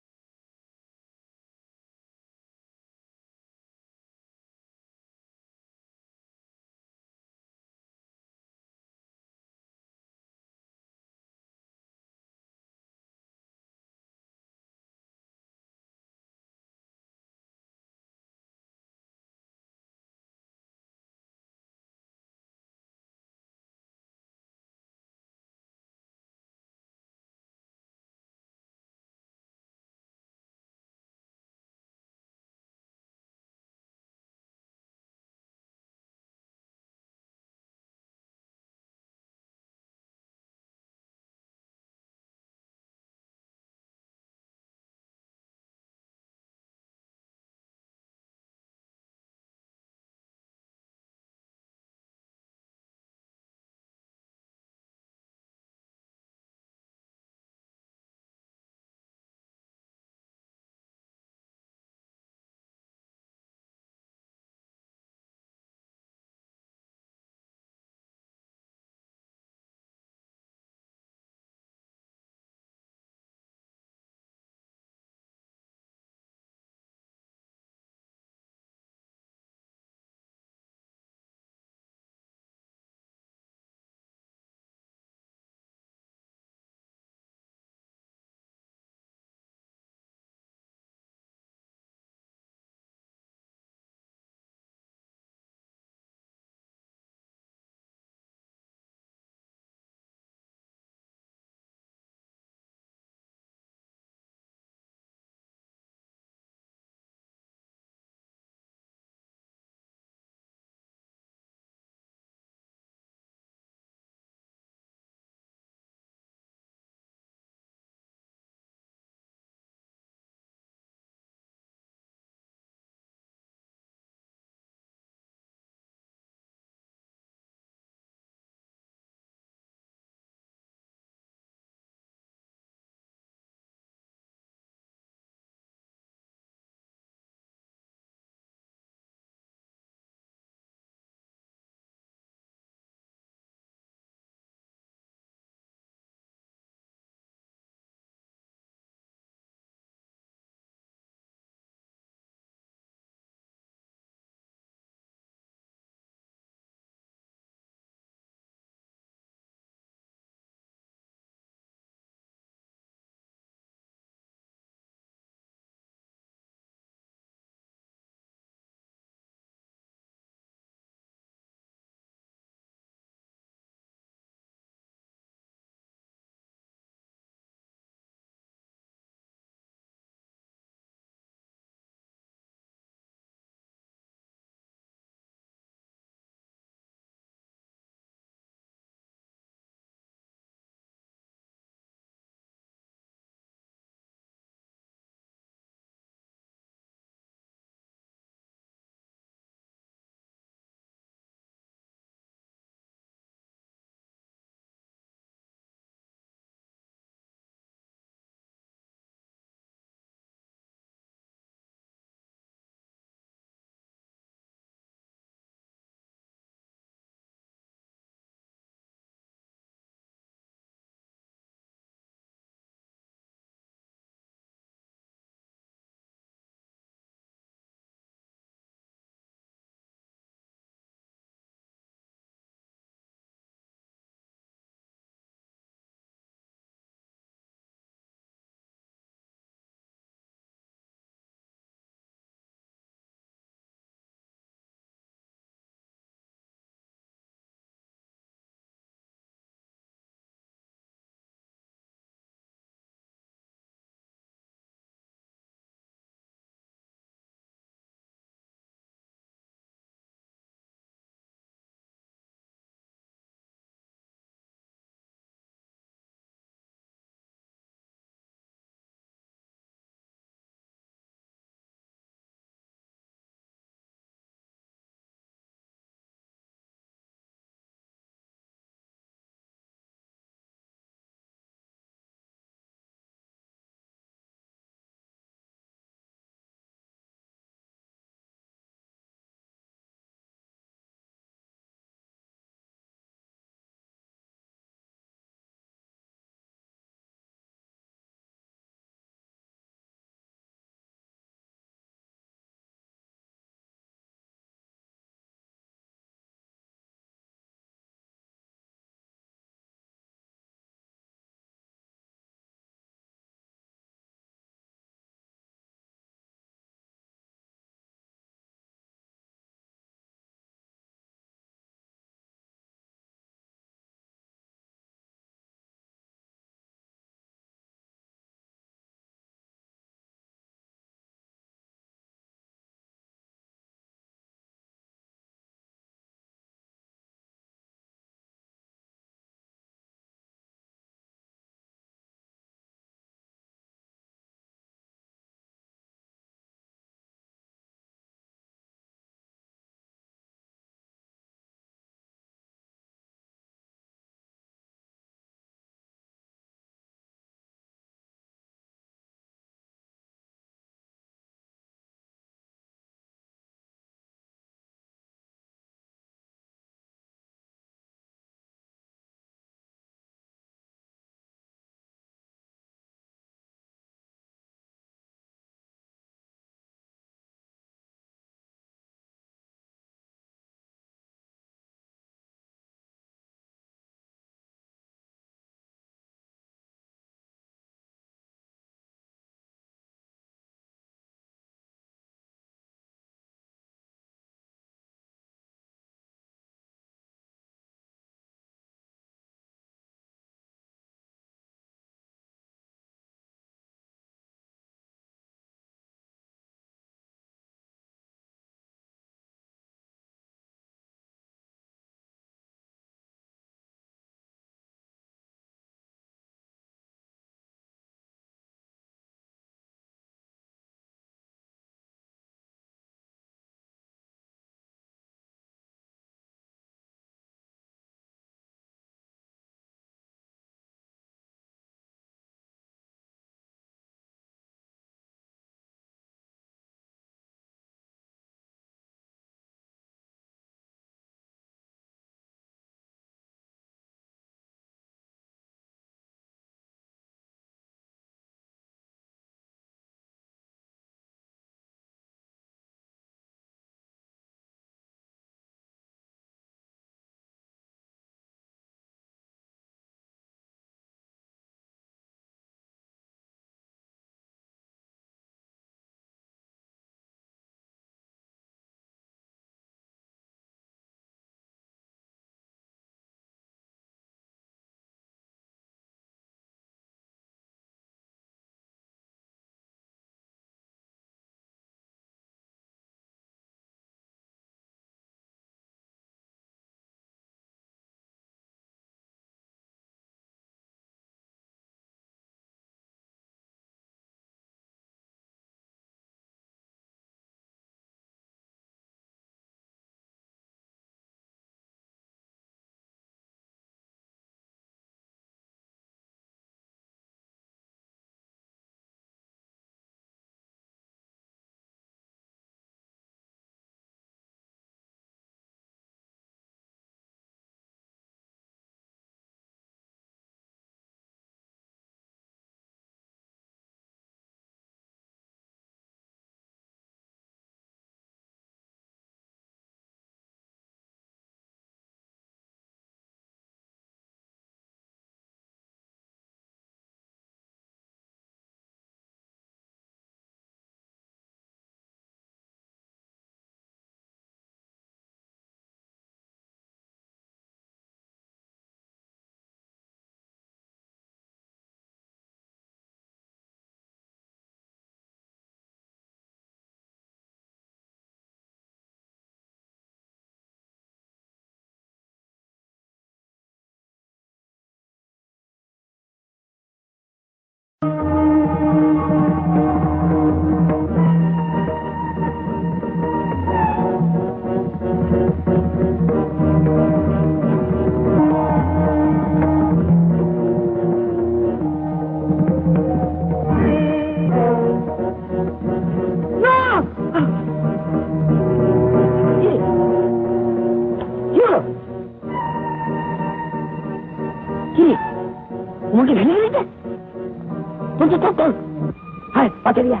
হায় পাচারিয়া।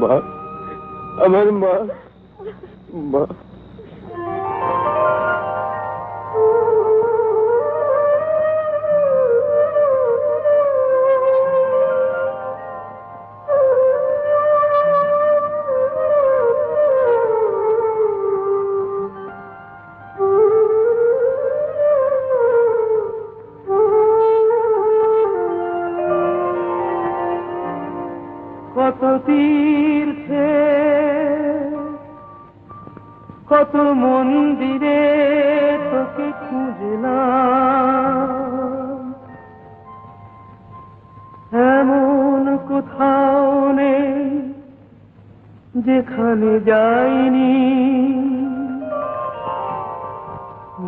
মা, আমার মা, মা। কত তীর্থে কত মন্দিরে তোকে খুঁজলাম, এমন কোথাও নেই যেখানে যাইনি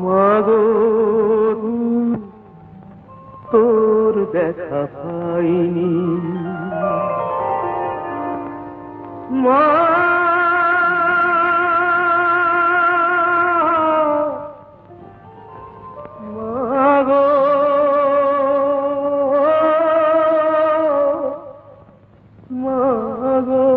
মাগো, তোর দেখা পাইনি মা। মাগো মাগো।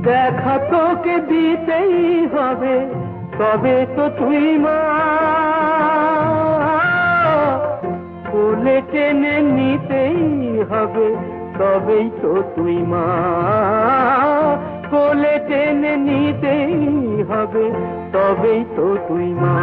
দেখা তোকে দিতেই হবে, তবে তো তুই মা, কোলে টেনে নিতেই হবে, তবেই তো তুই মা, কোলে টেনে নিতেই হবে, তবেই তো তুই মা।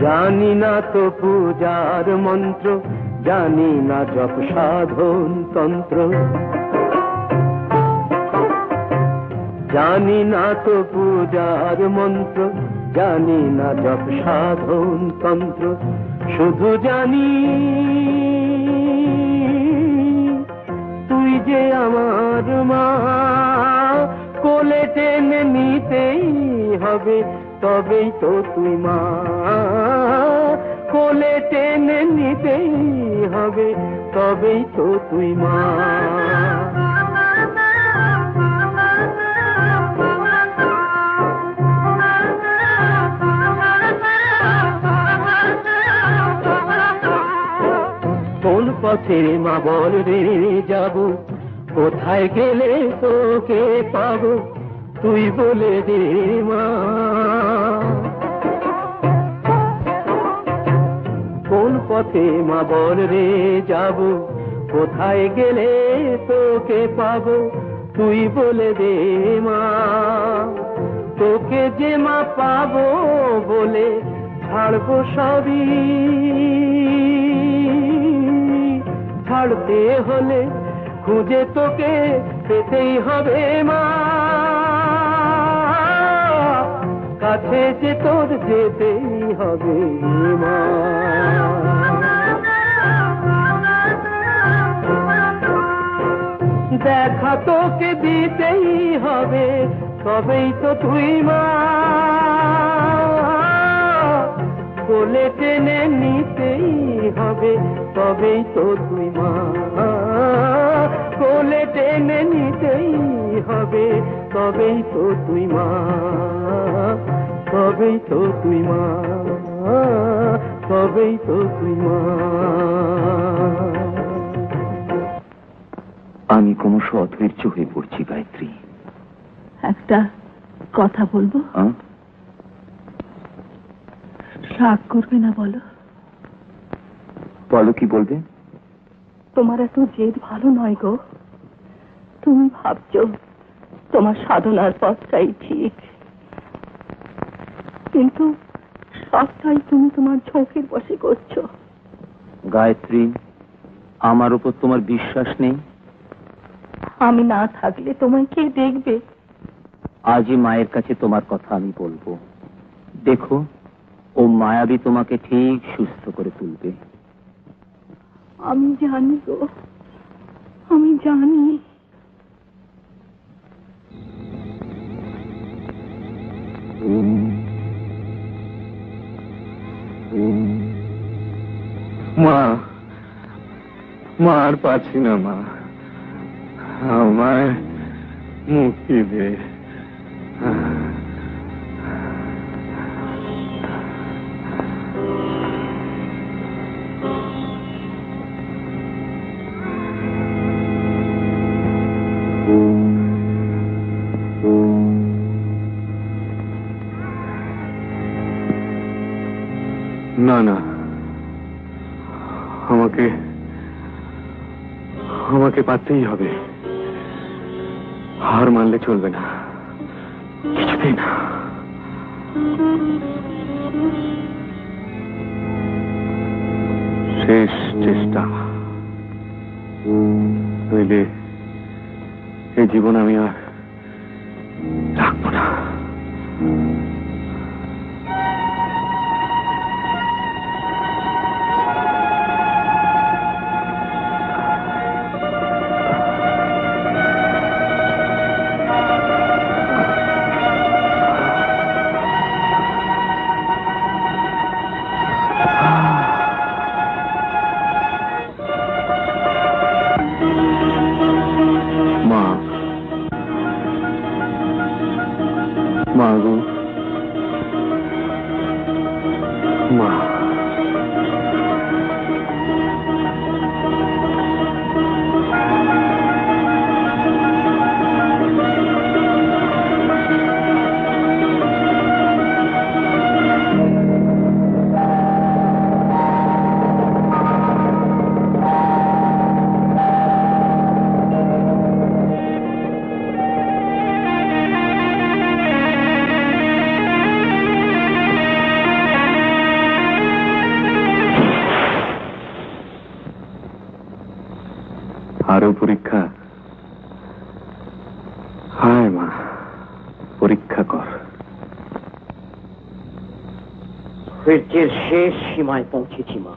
জানি না তো পূজার মন্ত্র, জানি না জপ সাধন তন্ত্র, জানি না তো পূজার মন্ত্র, জানি না জপ সাধন তন্ত্র, শুধু জানি তুই যে আমার মা, কোলে টেনে নিতেই হবে, তবেই তো তুই মা, কোলে টেনে নিতেই হবে, তবেই তো তুই মা। কোন পথে মা বল রে যাব, কোথায় গেলে তোকে পাবো, তুই বলে দে মা। কোন পথে মা বল রে যাব, কোথায় গেলে তোকে পাবো, তুই বলে দে মা। তোকে যে মা পাবো বলে ছাড়বো সবই, ছাড়তে হলে খুঁজে তোকে পেতেই হবে মা, কাছে যে তোর যেতেই হবে মা। দেখা তোকে দিতেই হবে, তবেই তো তুই মা, কোলে টেনে নিতেই হবে, তবেই তো তুই মা। কোলে টেনে নিতেই হবে, তবেই তো তুই মা, তবেই তো তুই মা, তবেই তো তুই মা। আমি ক্রমশ অধৈর্য হয়ে পড়ছি গায়ত্রী। একটা কথা বলবো? রাগ করবে না বলো? বলো, কি বলবে? তোমার এত জেদ ভালো নয় গো। তুমি ভাবছো তোমার সাধনার পথটাই ঠিক, কিন্তু সবটাই তুমি তোমার ঝোঁকের বশে করছো। গায়ত্রী, আমার উপর তোমার বিশ্বাস নেই? আমি না থাকলে তোমায় কে দেখবে? আজই মায়ের কাছে তোমার কথা আমি বলবো। দেখো, ও মায়াবী তোমাকে ঠিক সুস্থ করে তুলবে। আমি জানি গো, আমি জানি। মা, মা আর পাচ্ছি না মা, আমায় মুক্তি দে। না না, আমাকে আমাকে পারতেই হবে, হার মানলে চলবে না, কিছুতেই না। শেষ চেষ্টা, নইলে এই জীবন আমি আর রাখবো না। মা গো, মা। আরো পরীক্ষা? হায় মা, পরীক্ষা কর। ধৈর্যের শেষ সীমায় পৌঁছেছি মা,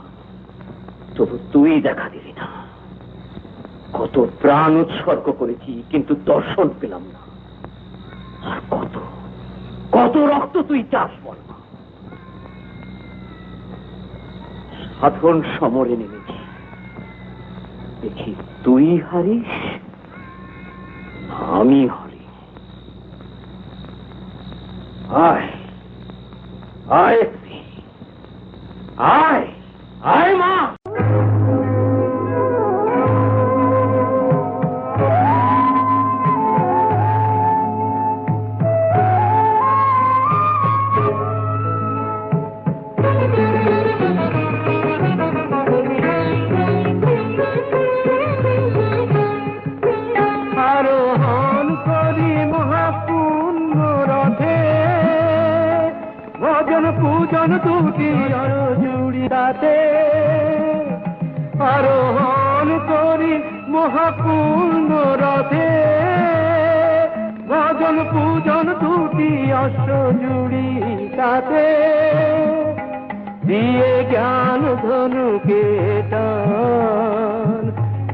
তবু তুই দেখা দিলি না। কত প্রাণ উৎসর্গ করেছি, কিন্তু দর্শন পেলাম না। আর কত কত রক্ত তুই চাস বল মা। সাধন সমরে নেমেছি, দেখি তুই হারিস, আমি হারি। আয় আয় আয় আয় মা। আরোহণ করি মহাপূর্ণ রথে, ভজন পূজন দুটি আরো জুড়ি রাতে। আরোহণ করি মহাপূর্ণ রথে, ভজন পূজন দুটি অশ্ব জুড়ি তাতে। দিয়ে জ্ঞান ধনুকে টান,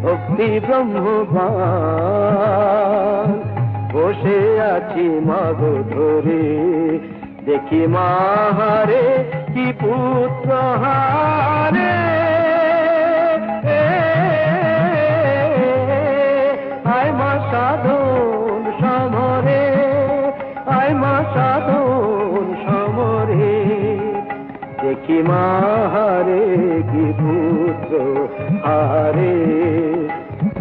ভক্তি ব্রহ্মবান। বসে আছি মাগো ধরে, দেখি মাহারে কি পুত্র হারে আয় মা সাধন সমরে আয় মা সাধন সমরে দেখি মা হারে কি পুত্র হারে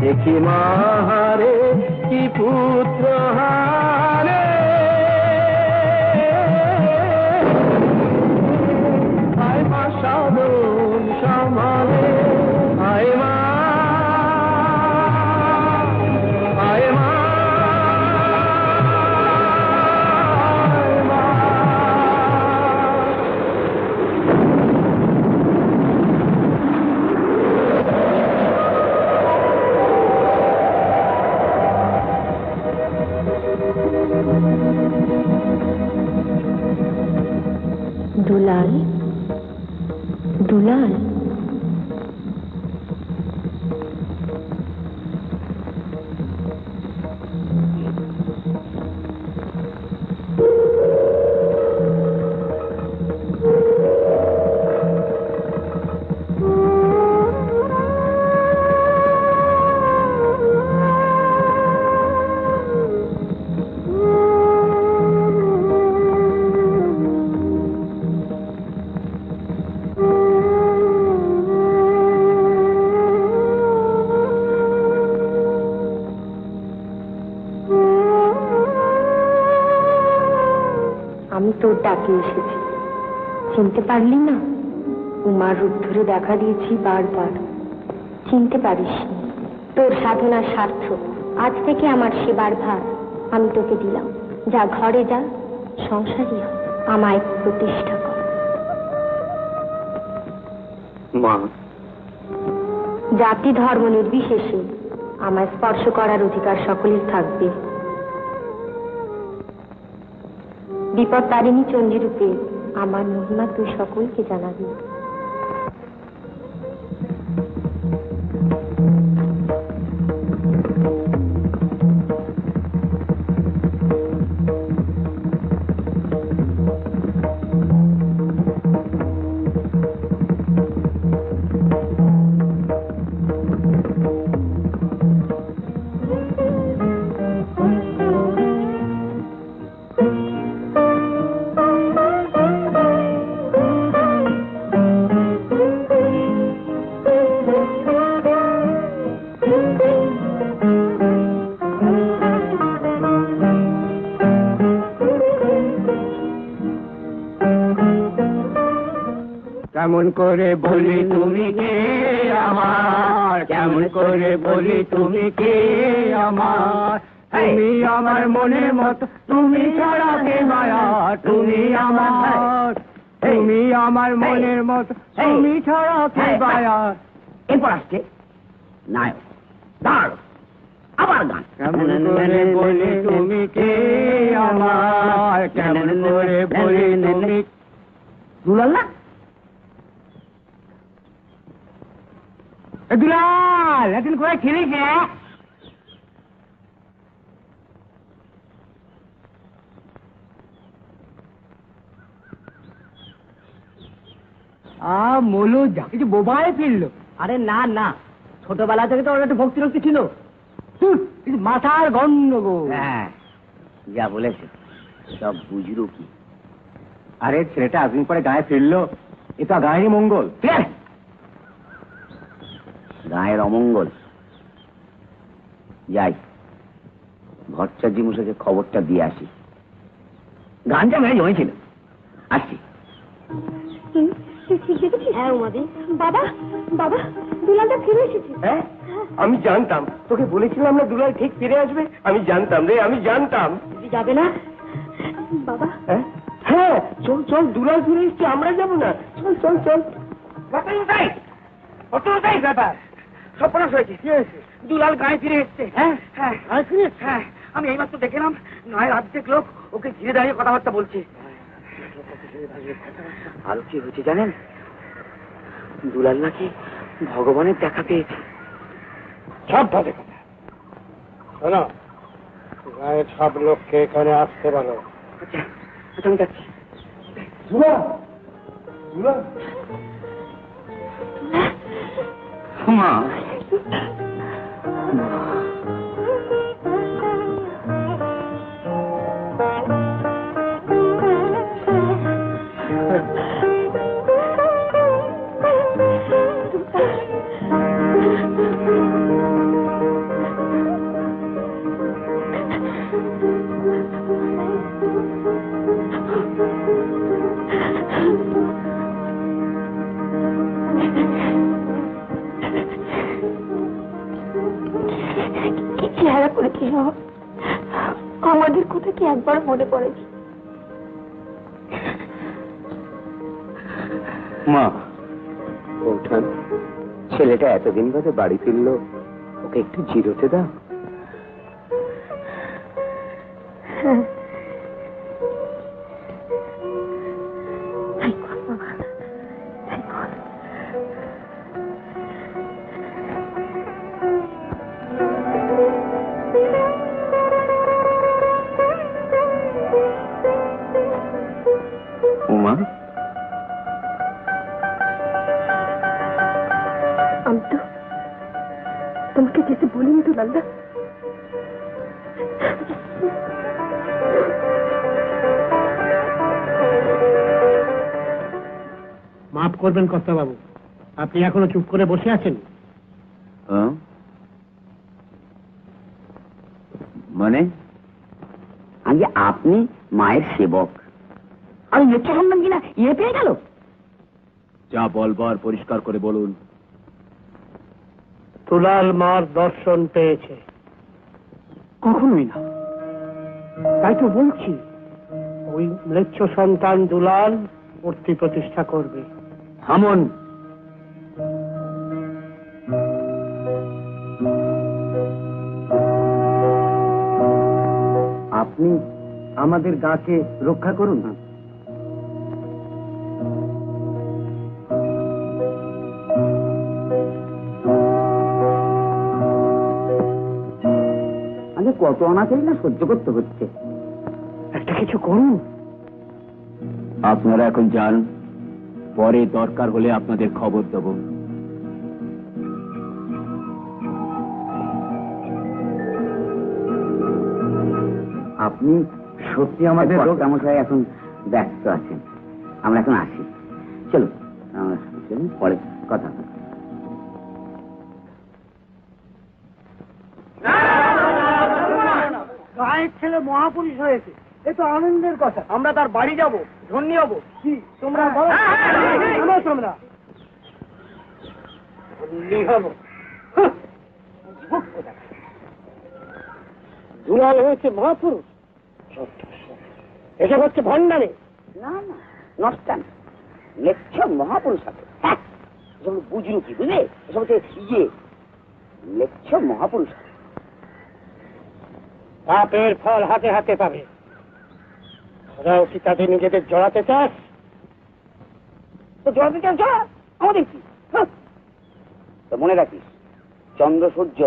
দেখি মা হারে কি পুত্র হারে আয় মা সাধন সমরে আয় মা আয় মা আয় মা দুলাল দুলাল আমি তোর ডাকে এসেছি, চিনতে পারলি না? উমার রূপ ধরে দেখা দিয়েছি বারবার, চিনতে পারিস? তোর সাধনার স্বার্থ আজ থেকে আমার সেবার ভার আমি তোকে দিলাম। যা ঘরে যা, সংসারী হ, আমায় প্রতিষ্ঠা কর। মা জাতি ধর্ম নির্বিশেষে আমায় স্পর্শ করার অধিকার সকলের থাকবে। বিপদ তারিণী চণ্ডী রূপে আমার মহিমা তুই সকলকে জানাবি। কেমন করে বলি তুমি কে আমার, কেমন করে বলি তুমি কে আমার, তুমি আমার মনের মতো, তুমি ছাড়া কে মায়া, তুমি আমার, তুমি আমার মনের মতো, তুমি ছাড়া কে মায়া। এরপর আসছে নায়ক, দাঁড়, আবার গান। কেমন করে বলি তুমি কে আমার, কেমন করে বলি তুমি। দুলাল না? দুলাল এখন করে খেলিস? মোলু যা কিছু বোবায় ফিরলো। আরে না না, ছোটবেলা থেকে তো ওর একটু ভক্তি রক্তি ছিল। মাথার গন্ডগোল। হ্যাঁ, যা বলেছে সব বুঝলো কি। আরে ছেলেটা এতদিন পরে গায়ে ফিরলো, এ তো গায়েরই মঙ্গল। গায়ের অমঙ্গল। যাই, ভট্টাচার্য মশাইকে খবরটা দিয়ে আসি। গানটা মেরে জমেছিল। আসছি। হ্যাঁ উমাদি, বাবা বাবা দুলালটা ফিরে এসেছে। হ্যাঁ, আমি জানতাম, তোকে বলেছিলাম না দুলাল ঠিক ফিরে আসবে। আমি জানতাম রে, আমি জানতাম। তুই যাবে না বাবা? হ্যাঁ চল চল, দুলাল ফিরে এসছে, আমরা যাবো না? চল চল চল। ব্যাপার সর্বনাশ হয়েছে। কি হয়েছে? দুলাল গায়ে ফিরে এসছে। হ্যাঁ হ্যাঁ, গায়ে ফিরে এসছে? হ্যাঁ, আমি এইমাত্র দেখলাম। নয় অর্ধেক লোক ওকে ঘিরে দাঁড়িয়ে কথাবার্তা বলছে। আর কি হয়েছে জানেন? দুলাল নাকি ভগবানের দেখা পেয়েছে। সব ভালো কথা। শোনো, গায়ের সব লোককে এখানে আসতে বলো। আচ্ছা আচ্ছা, আমি যাচ্ছি। মা কি চেহারা করেছিস বাবা, আমাদের কথা কি একবার মনে পড়েছে? মা ওঠান, ছেলেটা এতদিন বাদে বাড়ি ফিরলো, ওকে একটু জিরোতে দাও। তাই কর বাবা, তাই কর। উমা, আমি তো তোমাকে যেতে বলিনি তো লাল্লা। মাফ করবেন কর্তাবাবু, আপনি এখনো চুপ করে বসে আছেন? মানে আগে আপনি মায়ের সেবক, আমি মিথ্যা শুনলাম কিনা ইয়ে পেয়ে গেল। যা বলবার পরিষ্কার করে বলুন। দুলাল মার দর্শন পেয়েছে। কখনোই না। তাই তো বলছি, ওই ম্লেচ্ছ সন্তান দুলাল মূর্তি প্রতিষ্ঠা করবে। থামুন। আপনি আমাদের গাকে রক্ষা করুন না। আগে কত অনাচারী না সহ্য করতে হচ্ছে। একটা কিছু করুন। আপনারা এখন যান, পরে দরকার হলে আপনাদের খবর দেব। আপনি সত্যি আমাদের কর্তামশাই এখন ব্যস্ত আছেন, আমরা এখন আসি। চলো চলুন, পরে কথা হবে। গায়ের ছেলে মহাপুরুষ হয়েছে, এ তো আনন্দের কথা। আমরা তার বাড়ি যাব, ধন্যী হব। কি তোমরা বলো? শোনো তোমরা, ধন্যী হব। দুলাল হয়েছে মহাপুরুষ, এসব হচ্ছে ভণ্ডামি। না না, নষ্টান লেচ্ছ মহাপুরুষ আছে। হ্যাঁ, এসব বুঝলো কি, বুঝলে? এসব হচ্ছে লেচ্ছ মহাপুরুষ। পাপের ফল হাতে হাতে পাবে। ওরাও কি তাদের নিজেদের জড়াতে চাস? তো জড়াতে চান জড়া, আমাদের কি? তো মনে রাখিস, চন্দ্র সূর্য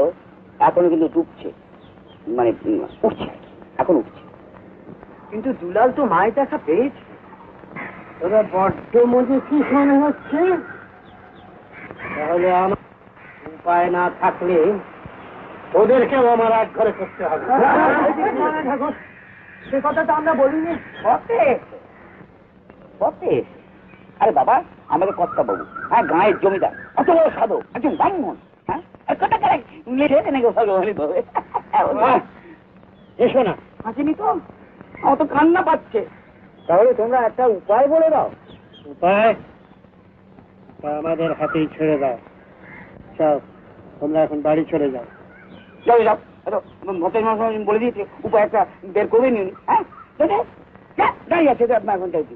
এখনো কিন্তু ডুবছে, মানে উঠছে, এখন উঠছে। কিন্তু দুলাল তো মায়ের দেখা পেয়েছে। তোরা বড্ড মজেছিস মনে হচ্ছে। তাহলে আমার উপায় না থাকলে ওদেরকেও আমার এক ঘরে করতে হবে। সে কথা তো আমরা বলিনি। আরে বাবা, আমাদের কর্তা বাবু, হ্যাঁ, গাঁয়ের জমিদার, অত বড় সাধক, একজন ব্রাহ্মণ। হ্যাঁ, এসো না। আসেনি তো, আমার তো কান্না পাচ্ছে। তাহলে তোমরা একটা উপায় বলে দাও। উপায় তা আমাদের হাতেই ছেড়ে দাও। চল, তোমরা এখন বাড়ি চলে যাও। যাও যাও, ভদ্রের মানুষ বলে দিয়েছে উপায় একটা বের করে নিন। হ্যাঁ, দাঁড়িয়ে আছে আপনার এখন চাইছি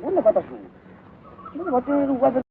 বললে কথা শুনে ভদ্রের উপায়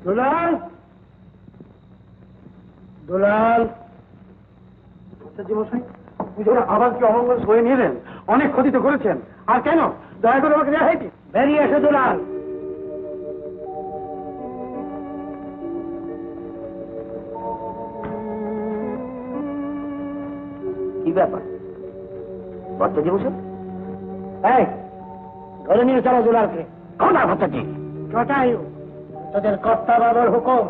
দুলাল, দুলাল। মশাই, পুজোর আবার কি অমঙ্গল সয়ে নিলেন? অনেক ক্ষতি তো করেছেন। আর কেন? দয়া করে আমাকে রেহাই দিন। বেরিয়ে এসো দুলাল। কি ব্যাপার ভট্টাচার্য মশাই? এই, ধরে নিয়ে চলো দুলালকে। কোন ভট্টাচার্য? জটায়ু, তোদের কর্তা বাবার হুকুম।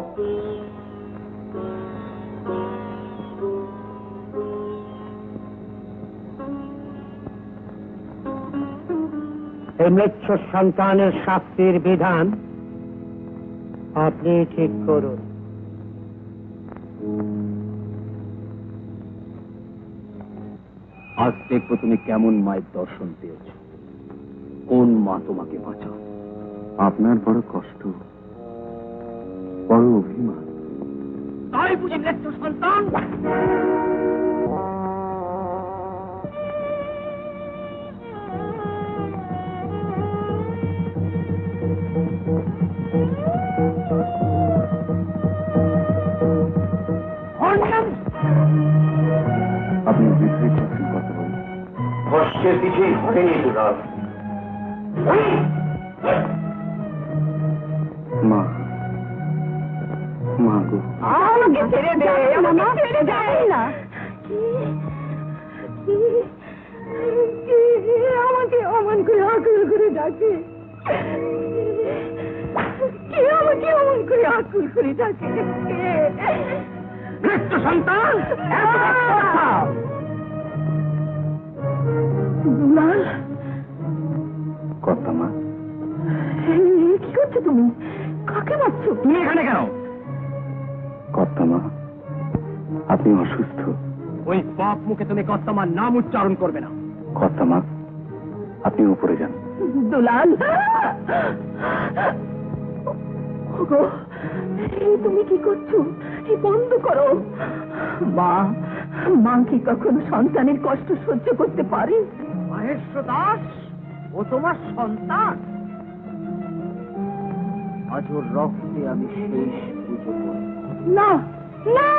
এই মৃচ্ছ সন্তানের শাস্তির বিধান আপনি ঠিক করুন। আজ দেখবো তুমি কেমন মায়ের দর্শন পেয়েছ। কোন মা তোমাকে বাঁচাও? আপনার বড় কষ্ট, বড় অভিমান। তাই বুঝি মৃত্যু সন্তান? আপনি বিপরীত করছেন কথা বলেন। কষ্টের কিছুই ঘটেনি দুলাল। মা, মা গো, আমাকে ছেড়ে দে, আমাকে ছেড়ে দে না। আমাকে অমন করে আকুল করে ডাকে। কে আমাকে অমন করে আকুল করে ডাকে? মৃত্যু সন্তান! দুলাল, কথা মা। কি করছো তুমি? কাকে মারছো? তুমি এখানে কেন? কথা মা, আপনি অসুস্থ। ওই পাপ মুখে তুমি কর্তামার নাম উচ্চারণ করবে না। কথা মা, আপনি উপরে যান। দুলাল, ওগো, তুমি কি করছো? বন্ধ করো। মা কি কখনো সন্তানের কষ্ট সহ্য করতে পারে? মহেশ্ব দাস, ও তোমার সন্তান। আজ ওর রক্তে আমি শেষ পুজো করি। না, না।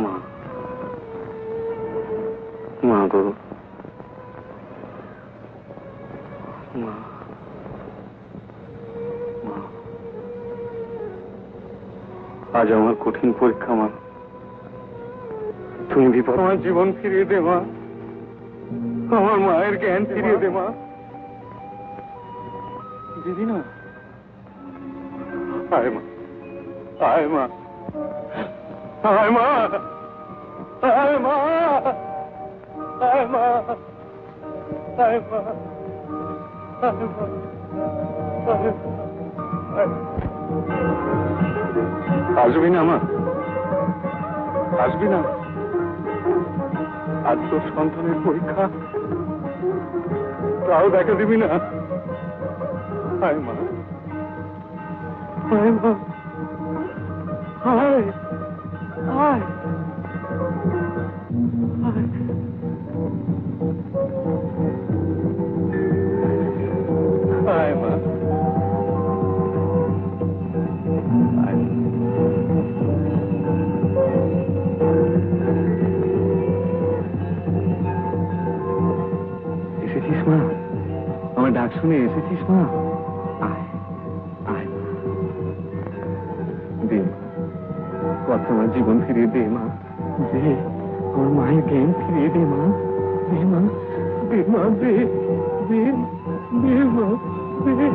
মা, মা গো, মা, মা। আজ আমার কঠিন পরীক্ষা মা। তুমি বিপদ, আমার জীবন ফিরিয়ে দে মা। আমার মায়ের জ্ঞান ফিরিয়ে দে মা। দিদি না, আয় মা, আয় মা, আয় মা, আয় মা, আয় মা, আয় মা, আয় মা, আসবি না মা, আসবি না? আজ তোর সন্তানের পরীক্ষা, তাও দেখা দিবি না? আয় মা, আয় মা, আয়, আয়, আয় মা, আয়। এসেছিস মা? আমার ডাক শুনে এসেছিস মা? আয়, আয়। কথা আমার জীবন ফিরিয়ে দে মা, দে আমার মায়ের জ্ঞান ফিরিয়ে দে মা, দে মা, দে মা, দে দে দে মা, দে দে।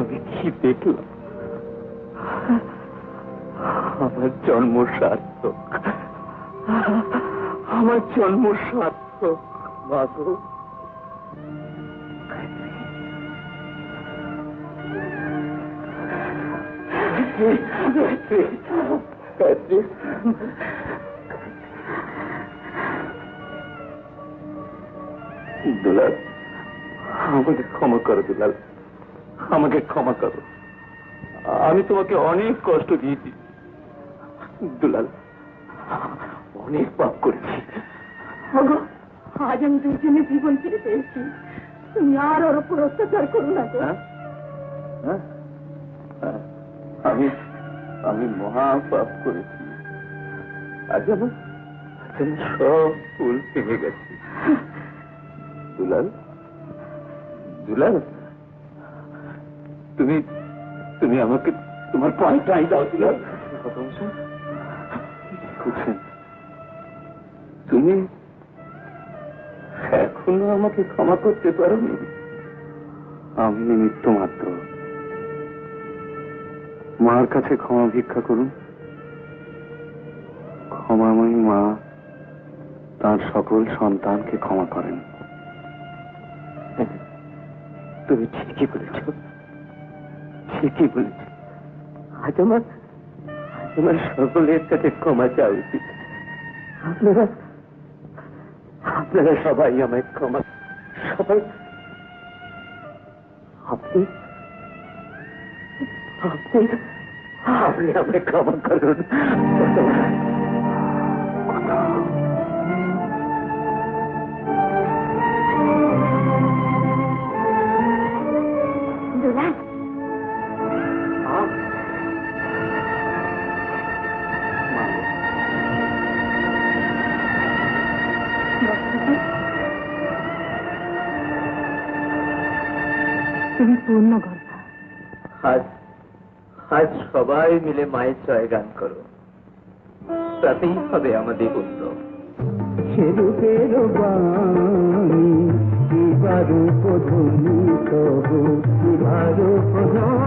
আমি কি দেখলাম? আমার জন্ম সার্থক, আমার জন্ম সার্থক মাধব। দুলাল, আমাকে ক্ষমা করো দুলাল, আমাকে ক্ষমা করো। আমি তোমাকে অনেক কষ্ট দিয়েছি দুলাল, অনেক পাপ করেছি। আজ আমি তোর জন্য জীবন ফিরে পেয়েছি, তুমি আর ওর উপর অত্যাচার করো না গো। আমি আমি মহা পাপ করেছি। আজ আমার সব ফুল ভেঙে গেছে দুলাল। দুলাল, তুমি তুমি আমাকে তোমার পায়েটাই দাও দুলাল। তুমি এখনো আমাকে ক্ষমা করতে পারোনি। আমি নিমিত্ত মাত্র, মার কাছে ক্ষমা ভিক্ষা করুন। ক্ষমাময়ী মা তার সকল সন্তানকে ক্ষমা করেন। তুমি ঠিকই বলেছ, ঠিকই বলেছ। আজ আমার সকলের কাছে ক্ষমা চাওয়া উচিত। আপনারা আপনারা সবাই আমায় ক্ষমা, সবাই। আপনি আপনি আপনি আমায় ক্ষমা করুন। দুলাল, তুমি পূর্ণ গর্ভা। আজ আজ সবাই মিলে মায়ের জয় গান করো, তাতেই হবে আমাদের পুত্র। সেরূপের বাণী এবারও প্রধুনি তবু এবারও প্রধান